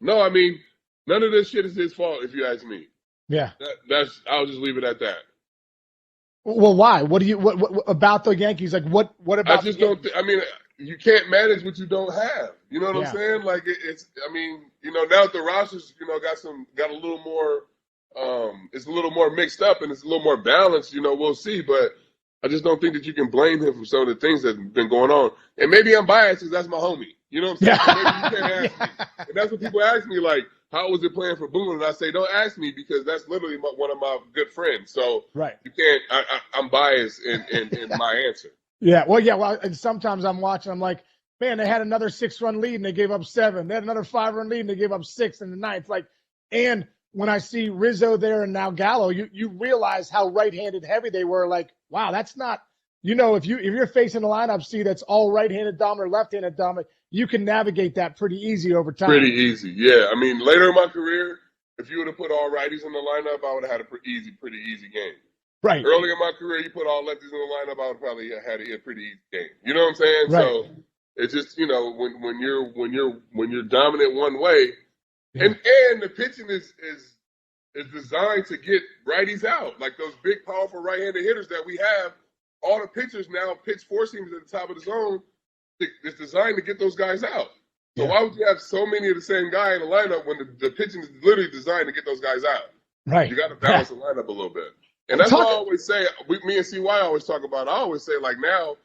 none of this shit is his fault, if you ask me. Yeah. I'll just leave it at that. Well, why? What about the Yankees? Like, what about? I just don't. You can't manage what you don't have. You know what I'm saying? Like now that the rosters, got a little more. It's a little more mixed up and it's a little more balanced. We'll see. But I just don't think that you can blame him for some of the things that have been going on. And maybe I'm biased because that's my homie. You know what I'm saying? So maybe you can't ask me. And that's what people ask me, like, how was it playing for Boone? And I say, don't ask me because that's literally one of my good friends. So you can't. I'm biased in my answer. Yeah. Well, and sometimes I'm watching. I'm like, man, they had another 6-run lead and they gave up 7. They had another 5-run lead and they gave up 6 in the ninth. Like, and when I see Rizzo there and now Gallo, you realize how right-handed heavy they were. Like, wow, that's not. If you're facing a lineup, see that's all right-handed dominant or left-handed dominant, you can navigate that pretty easy over time. Pretty easy, yeah. Later in my career, if you would have put all righties in the lineup, I would have had a pretty easy game. Right. Early in my career, you put all lefties in the lineup, I would probably have had a pretty easy game. You know what I'm saying? Right. So it's just when you're dominant one way, and the pitching is designed to get righties out, like those big, powerful right-handed hitters that we have. All the pitchers now pitch 4-seamers at the top of the zone. it's designed to get those guys out. So Yeah. why would you have so many of the same guy in the lineup when the pitching is literally designed to get those guys out? Right. You got to balance the lineup a little bit. And that's what I always say. Me and CY always talk about. I always say, like, now,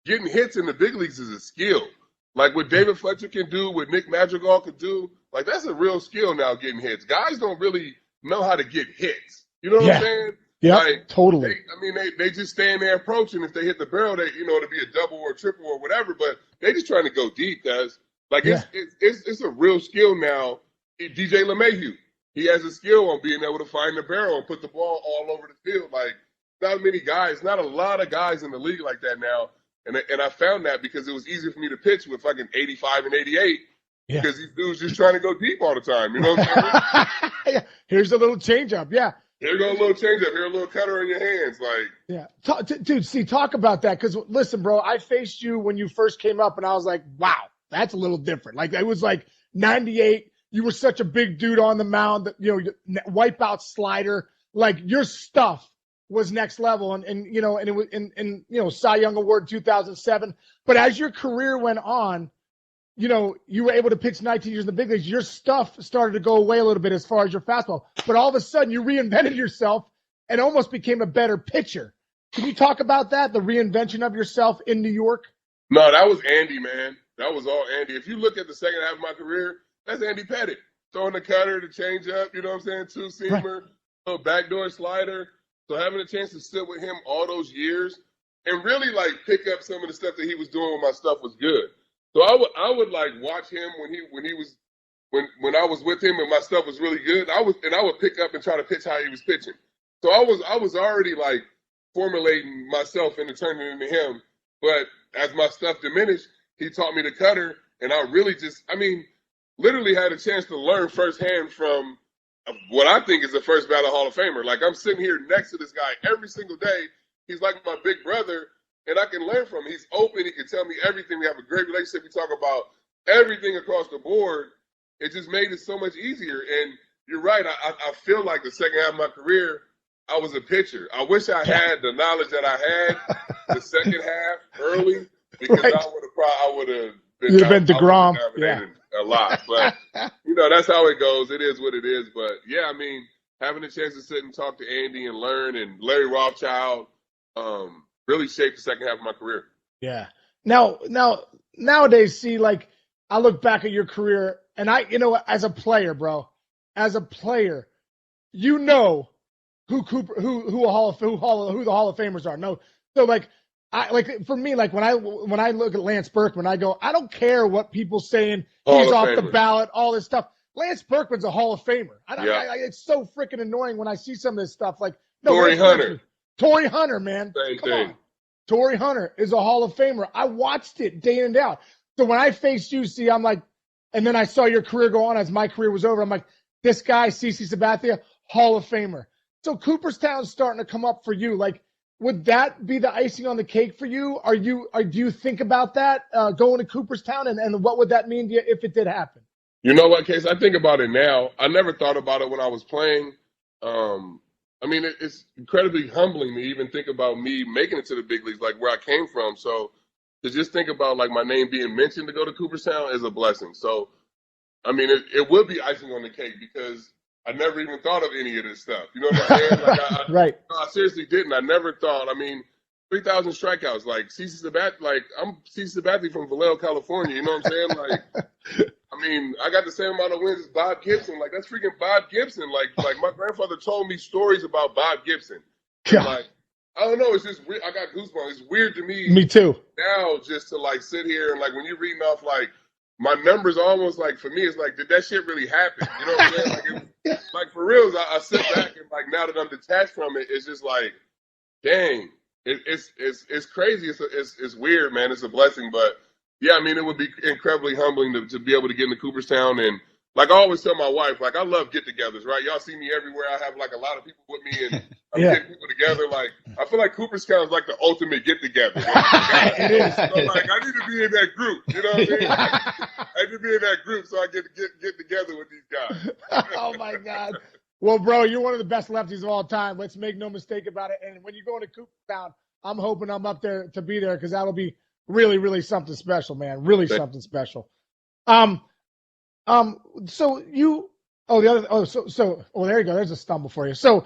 getting hits in the big leagues is a skill. Like what David Fletcher can do, what Nick Madrigal could do, like that's a real skill now, getting hits. Guys don't really know how to get hits. You know what I'm saying? Yeah, like, totally. They just stand there approaching. If they hit the barrel, they it'll be a double or a triple or whatever. But they just trying to go deep, guys. Like it's a real skill now. DJ LeMahieu, he has a skill on being able to find the barrel and put the ball all over the field. Like not many guys, not a lot of guys in the league like that now. And I found that because it was easy for me to pitch with fucking 85 and 88 because these dudes just trying to go deep all the time. You know what I'm saying? Here's a little changeup. Yeah. Here go a little changeup. Here a little cutter in your hands. Like, yeah. Dude, talk about that. Because listen, bro, I faced you when you first came up and I was like, wow, that's a little different. Like it was like 98. You were such a big dude on the mound, wipeout slider, like your stuff was next level, and it was in Cy Young Award 2007. But as your career went on, you were able to pitch 19 years in the big leagues. Your stuff started to go away a little bit as far as your fastball. But all of a sudden, you reinvented yourself and almost became a better pitcher. Can you talk about that, the reinvention of yourself in New York? No, that was Andy, man. That was all Andy. If you look at the second half of my career, that's Andy Pettit throwing the cutter, the changeup. You know what I'm saying? Two-seamer, little backdoor slider. So having a chance to sit with him all those years and really like pick up some of the stuff that he was doing when my stuff was good. So I would like watch him when I was with him and my stuff was really good. I would pick up and try to pitch how he was pitching. So I was already like formulating myself into turning into him. But as my stuff diminished, he taught me the cutter, and I really literally had a chance to learn firsthand from what I think is the first ballot Hall of Famer. Like, I'm sitting here next to this guy every single day. He's like my big brother, and I can learn from him. He's open. He can tell me everything. We have a great relationship. We talk about everything across the board. It just made it so much easier. And you're right. I feel like the second half of my career, I was a pitcher. I wish I had the knowledge that I had the second half early, because I would have been DeGrom. A lot, but that's how it goes. It is what it is. But yeah, having a chance to sit and talk to Andy and learn, and Larry Rothschild, really shaped the second half of my career. Yeah. Now nowadays, see, like I look back at your career, and as a player, bro, who the Hall of Famers are. No, so for me, like when I look at Lance Berkman, I go, I don't care what people saying he's off the ballot, all this stuff. Lance Berkman's a Hall of Famer. It's so freaking annoying when I see some of this stuff. Like Torrey Hunter, man, come on. Torrey Hunter is a Hall of Famer. I watched it day in and out. So when I faced you, see, I'm like, and then I saw your career go on as my career was over. I'm like, this guy, CC Sabathia, Hall of Famer. So Cooperstown's starting to come up for you. Like, would that be the icing on the cake for you? Do you think about that going to Cooperstown, and what would that mean to you if it did happen? You know what, Case? I think about it now. I never thought about it when I was playing. It's incredibly humbling to even think about me making it to the big leagues, like where I came from. So to just think about like my name being mentioned to go to Cooperstown is a blessing. So, it would be icing on the cake because I never even thought of any of this stuff. You know what I'm saying? Like, right. I seriously didn't. I never thought. 3,000 strikeouts. Like CC Sabathia. Like I'm CC Sabathia from Vallejo, California. You know what I'm saying? Like, I got the same amount of wins as Bob Gibson. Like that's freaking Bob Gibson. Like my grandfather told me stories about Bob Gibson. And, like, I don't know. It's just weird. I got goosebumps. It's weird to me. Me too. Now just to like sit here and like when you're reading off like. My numbers almost like for me, it's like, did that shit really happen? You know what I'm saying? Like for real, I sit back and like now that I'm detached from it, it's just like, dang, it's crazy. It's weird, man. It's a blessing, but yeah, it would be incredibly humbling to be able to get into Cooperstown. And like I always tell my wife, like I love get-togethers, right? Y'all see me everywhere. I have like a lot of people with me, and I'm getting people together. Like I feel like Cooperstown is like the ultimate get-together. It is. So like I need to be in that group. You know what I mean? I need to be in that group so I get together with these guys. Oh my God. Well, bro, you're one of the best lefties of all time. Let's make no mistake about it. And when you go into Cooperstown, I'm hoping I'm up there to be there because that'll be Really, really something special, man. Really something special. So you, oh, the other, oh, oh, there you go. There's a stumble for you. So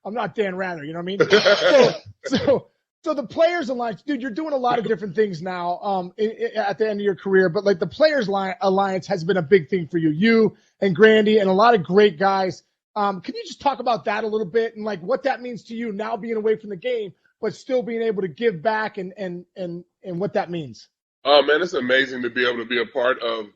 I'm not Dan Rather, you know what I mean? So the Players Alliance, dude, you're doing a lot of different things now at the end of your career, but like the Players Alliance has been a big thing for you. You and Grandy and a lot of great guys. Can you just talk about that a little bit and like what that means to you now being away from the game, but still being able to give back and what that means? Oh man, it's amazing to be able to be a part of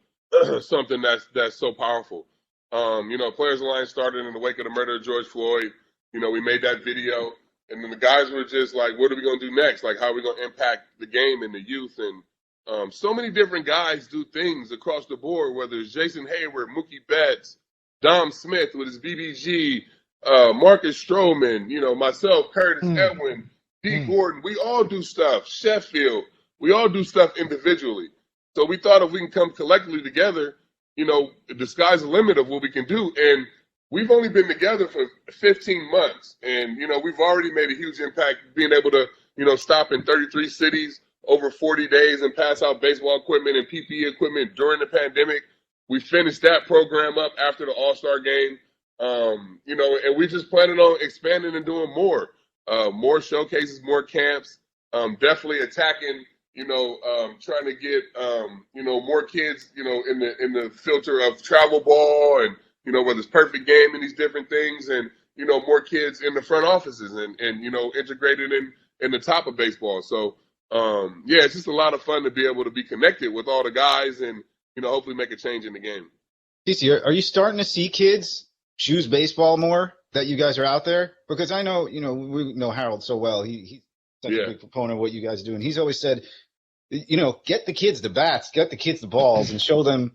something that's so powerful. Players Alliance started in the wake of the murder of George Floyd. We made that video, and then the guys were just like, "What are we gonna do next? Like, how are we gonna impact the game and the youth?" And so many different guys do things across the board. Whether it's Jason Hayward, Mookie Betts, Dom Smith with his BBG, Marcus Stroman, myself, Curtis Edwin, D. Gordon. We all do stuff. Sheffield. We all do stuff individually. So we thought if we can come collectively together, the sky's the limit of what we can do. And we've only been together for 15 months. And, we've already made a huge impact being able to, stop in 33 cities over 40 days and pass out baseball equipment and PPE equipment during the pandemic. We finished that program up after the All-Star game. And we just planning on expanding and doing more showcases, more camps, definitely attacking trying to get more kids in the filter of travel ball and whether it's perfect game and these different things and more kids in the front offices and integrated in the top of baseball. So it's just a lot of fun to be able to be connected with all the guys and hopefully make a change in the game. TC, are you starting to see kids choose baseball more that you guys are out there? Because I know we know Harold so well. He's such a big proponent of what you guys do, and he's always said, get the kids the bats, get the kids the balls, and show them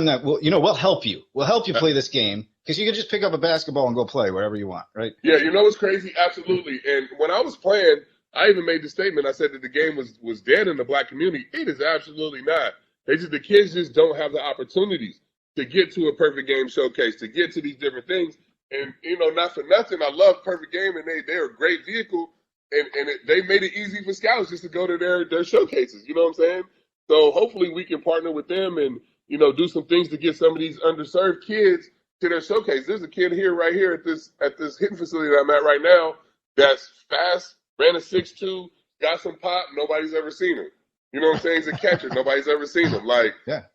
that we'll help you. We'll help you play this game because you can just pick up a basketball and go play wherever you want, right? Yeah, it's crazy, absolutely. And when I was playing, I even made the statement. I said that the game was dead in the black community. It is absolutely not. The kids just don't have the opportunities to get to a perfect game showcase, to get to these different things. And not for nothing, I love Perfect Game, and they're a great vehicle. And they made it easy for scouts just to go to their showcases. You know what I'm saying? So hopefully we can partner with them and, do some things to get some of these underserved kids to their showcase. There's a kid right here at this hitting facility that I'm at right now that's fast, ran a 6'2", got some pop, nobody's ever seen him. You know what I'm saying? He's a catcher, nobody's ever seen him.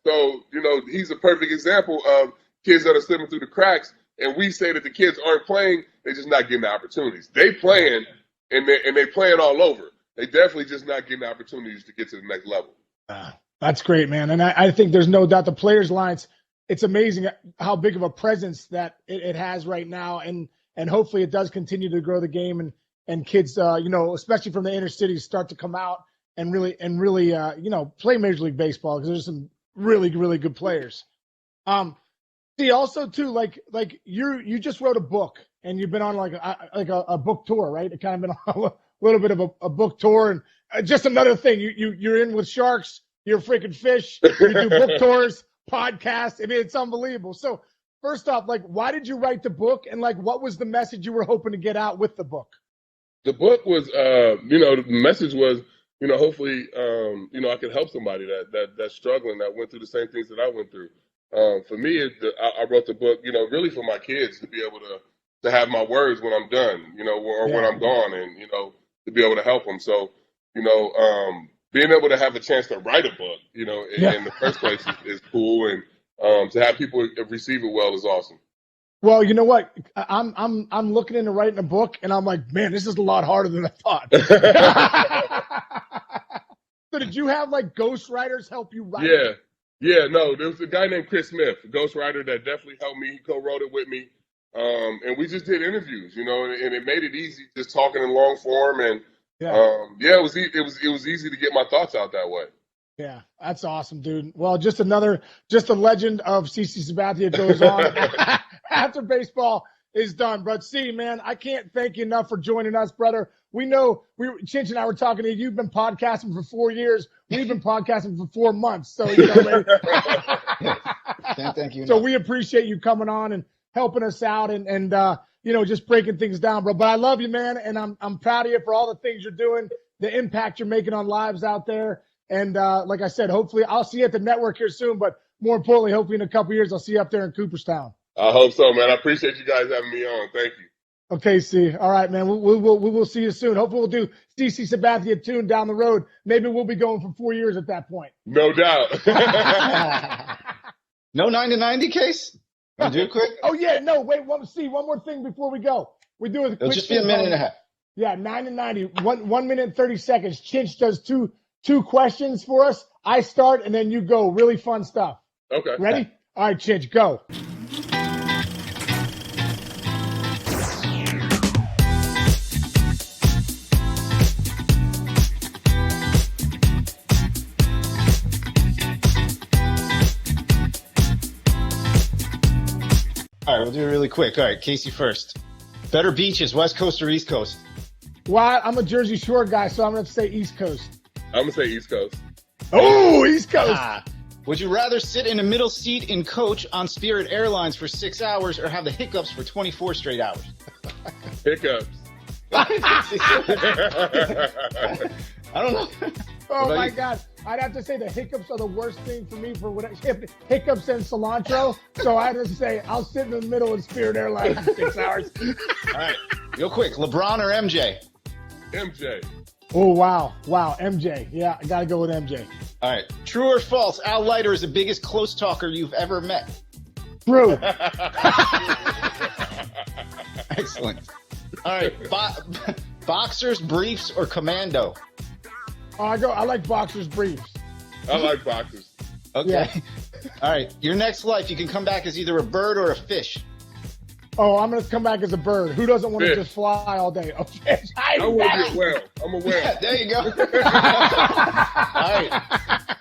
So, he's a perfect example of kids that are slipping through the cracks. And we say that the kids aren't playing, they're just not getting the opportunities. They playing. And they playing all over. They definitely just not getting opportunities to get to the next level. That's great, man. And I think there's no doubt the Players Alliance, it's amazing how big of a presence that it has right now. And hopefully it does continue to grow the game and kids, especially from the inner cities start to come out and really play Major League Baseball because there's some really, really good players. See, also too, like you just wrote a book. And you've been on like a book tour, right? It kind of been on a little bit of a book tour. And just another thing, you're in with sharks, you're a freaking fish, you do book tours, podcasts. I mean, it's unbelievable. So first off, like, why did you write the book? And like, what was the message you were hoping to get out with the book? The book was, the message was, hopefully, I could help somebody that's struggling, that went through the same things that I went through. For me, I wrote the book, really for my kids to be able to have my words when I'm done, or when I'm gone, and, to be able to help them. So, being able to have a chance to write a book, in the first place is cool. And to have people receive it well is awesome. Well, you know what? I'm looking into writing a book, and I'm like, man, this is a lot harder than I thought. So did you have like ghostwriters help you write? Yeah. No, there was a guy named Chris Smith, a ghostwriter that definitely helped me. He co-wrote it with me. And we just did interviews, and it made it easy just talking in long form. And it was easy to get my thoughts out that way. Yeah, that's awesome, dude. Well, just a legend of CC Sabathia goes on after baseball is done. But see, man, I can't thank you enough for joining us, brother. We know Chinch and I were talking to you. You've been podcasting for 4 years. We've been podcasting for 4 months. So man. Can't thank you enough. So we appreciate you coming on and helping us out and just breaking things down, bro. But I love you, man, and I'm proud of you for all the things you're doing the impact you're making on lives out there. And like I said, hopefully I'll see you at the network here soon, but more importantly, hopefully in a couple years, I'll see you up there in Cooperstown. I hope so, man. I appreciate you guys having me on. Thank you. Okay, C. All right, man. We will see you soon. Hopefully we'll do CC Sabathia tune down the road. Maybe we'll be going for 4 years at that point. No doubt. No 9-90 case? Want to do it quick? Oh, yeah. No, wait. One more thing before we go. We do it. It'll just be a minute and a half. Yeah, 9-90. 1 minute and 30 seconds. Chinch does two questions for us. I start, and then you go. Really fun stuff. Okay. Ready? All right, Chinch, go. All right, we'll do it really quick. All right, Casey first. Better beaches, West Coast or East Coast? Well, I'm a Jersey Shore guy, so I'm going to say East Coast. I'm going to say East Coast. Oh, East Coast. Would you rather sit in a middle seat in coach on Spirit Airlines for 6 hours or have the hiccups for 24 straight hours? Hiccups. I don't know. Oh, my God. I'd have to say the hiccups are the worst thing for me for what hiccups and cilantro. So I have to say I'll sit in the middle of Spirit Airlines for 6 hours. All right, real quick. LeBron or MJ? MJ. Oh, wow. MJ. Yeah, I got to go with MJ. All right. True or false? Al Leiter is the biggest close talker you've ever met. True. Excellent. All right. Boxers, briefs, or commando? I like boxers briefs. I like boxers. Okay. Yeah. All right. Your next life, you can come back as either a bird or a fish. Oh, I'm going to come back as a bird. Who doesn't want to Fish. just fly all day? A fish. I want to be a whale. I'm a whale. Yeah, there you go. All right.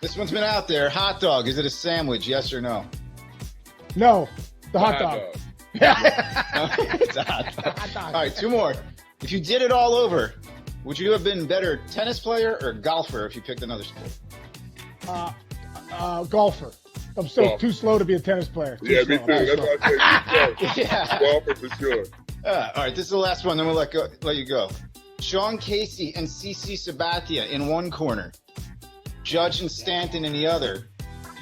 This one's been out there. Hot dog. Is it a sandwich? Yes or no? No, the hot dog. It's a hot dog. Hot dog. All right. 2 more. If you did it all over, would you have been better tennis player or golfer if you picked another sport? Golfer. I'm too slow to be a tennis player. Yeah, me too. That's why I said Yeah. golfer for sure. All right, this is the last one, then we'll let you go. Sean Casey and CC Sabathia in one corner. Judge and Stanton in the other.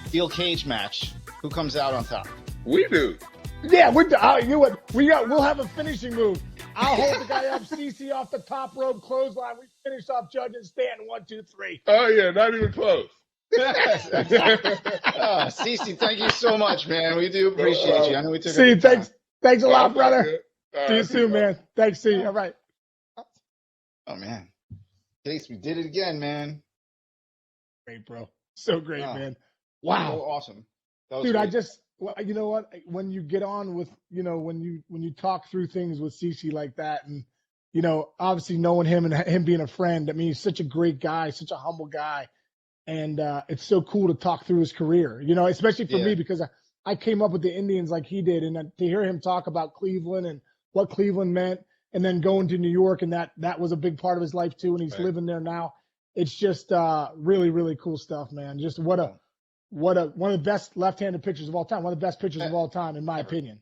Steel cage match. Who comes out on top? We do. Yeah, you know what? We'll have a finishing move. I'll hold the guy up, CC off the top rope, clothesline. We finish off Judge and Stanton. 1, 2, 3. Oh, yeah, not even close. Cece, thank you so much, man. We do appreciate you. I know we took See, thanks a lot, Oh, brother. All See you right. soon, man. Thanks, see. All right. Oh man, Case, we did it again, man. Great, bro. So great, Oh. man. So Wow. awesome. That was Dude, great. you know what? When you get on with, when you talk through things with CC like that, and obviously knowing him and him being a friend, I mean, he's such a great guy, such a humble guy, and it's so cool to talk through his career, especially for me because I came up with the Indians like he did, and to hear him talk about Cleveland and what Cleveland meant, and then going to New York, and that was a big part of his life too, and he's living there now. It's just really, really cool stuff, man. Just one of the best left-handed pitchers of all time. One of the best pitchers of all time, in my opinion.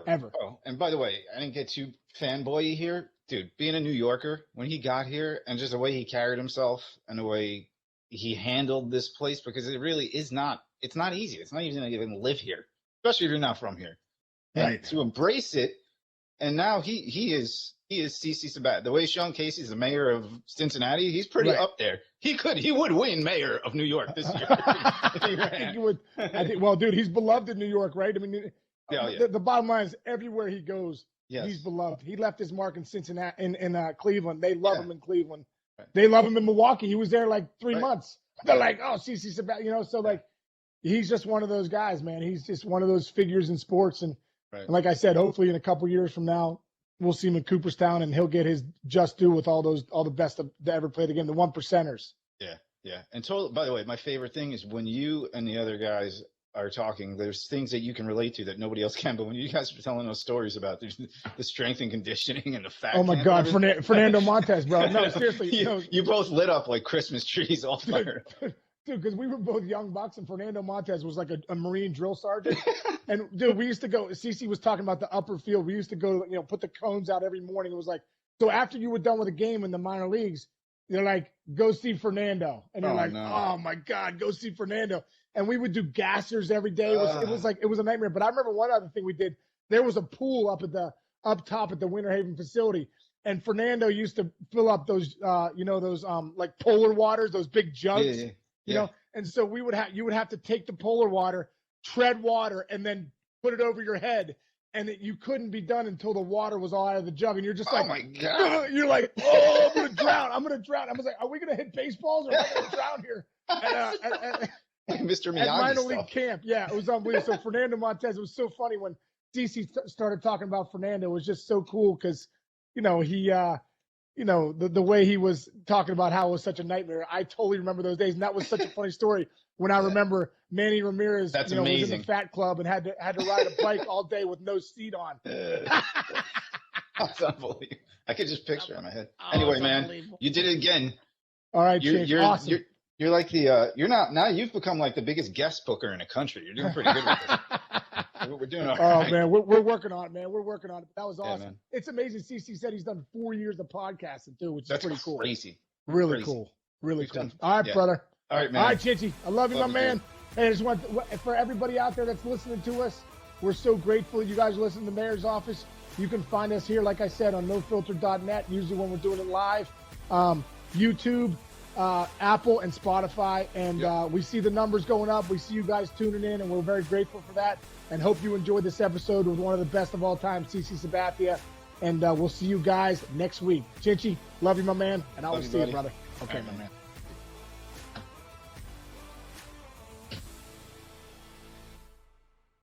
Ever. Oh, and by the way, I didn't get too fanboy here. Dude, being a New Yorker, when he got here and just the way he carried himself and the way he handled this place, because it really is it's not easy. It's not easy to even live here, especially if you're not from here. Right. And to embrace it, and now he is CC Sabat. The way Sean Casey's the mayor of Cincinnati, he's pretty up there. He would win mayor of New York this year. I think, well, dude, he's beloved in New York, right? I mean, the bottom line is everywhere he goes, he's beloved. He left his mark in Cincinnati, in Cleveland. They love him in Cleveland. Right. They love him in Milwaukee. He was there like 3 months. They're like, oh, CC Sabat, so like, he's just one of those guys, man. He's just one of those figures in sports. And like I said, hopefully in a couple years from now, we'll see him in Cooperstown and he'll get his just due with all the best that ever played the game, the 1%ers. Yeah. And by the way, my favorite thing is when you and the other guys are talking, there's things that you can relate to that nobody else can. But when you guys are telling those stories about the strength and conditioning and the fat. Oh my God, Fernando Montes, bro. No, seriously. You both lit up like Christmas trees all fire. Dude, because we were both young bucks, and Fernando Montes was like a Marine drill sergeant. And dude, we used to go. CC was talking about the upper field. We used to go, put the cones out every morning. It was like, so after you were done with a game in the minor leagues, they're like, go see Fernando. And you're Oh, like, no. oh my God, go see Fernando. And we would do gassers every day. It was a nightmare. But I remember one other thing we did. There was a pool up top at the Winter Haven facility. And Fernando used to fill up those, those like polar waters, those big jugs, you know. And so you would have to take the polar water, tread water, and then put it over your head. And you couldn't be done until the water was all out of the jug. And you're just like, oh my God. You're like, oh, I'm gonna drown. I'm gonna drown. I was like, are we gonna hit baseballs or am I gonna drown here? Mr. At Miyagi minor stuff. league camp. Yeah, it was unbelievable. So Fernando Montez, it was so funny when DC started talking about Fernando. It was just so cool because, he, the way he was talking about how it was such a nightmare. I totally remember those days, and that was such a funny story. When I remember Manny Ramirez, was in the Fat Club and had to ride a bike all day with no seat on. That's unbelievable. I could just picture it in my head. Anyway, man, you did it again. All right, you're awesome. You're like you've become like the biggest guest booker in the country. You're doing pretty good with this. We're doing all right. Oh man, we're working on it, man. We're working on it. That was awesome. Man. It's amazing. CC said he's done 4 years of podcasting too, which is pretty cool. Crazy. Really cool. Really cool. All right, brother. All right, man. All right, Chinchy. I love you, my man. Hey, I just want for everybody out there that's listening to us, we're so grateful you guys listen to the Mayor's Office. You can find us here, like I said, on nofilter.net, usually when we're doing it live. YouTube, Apple, and Spotify. And we see the numbers going up. We see you guys tuning in, and we're very grateful for that. And hope you enjoyed this episode with one of the best of all time, CC Sabathia. And we'll see you guys next week. Chinchy, love you, my man. And I will see you, brother. Okay, my man.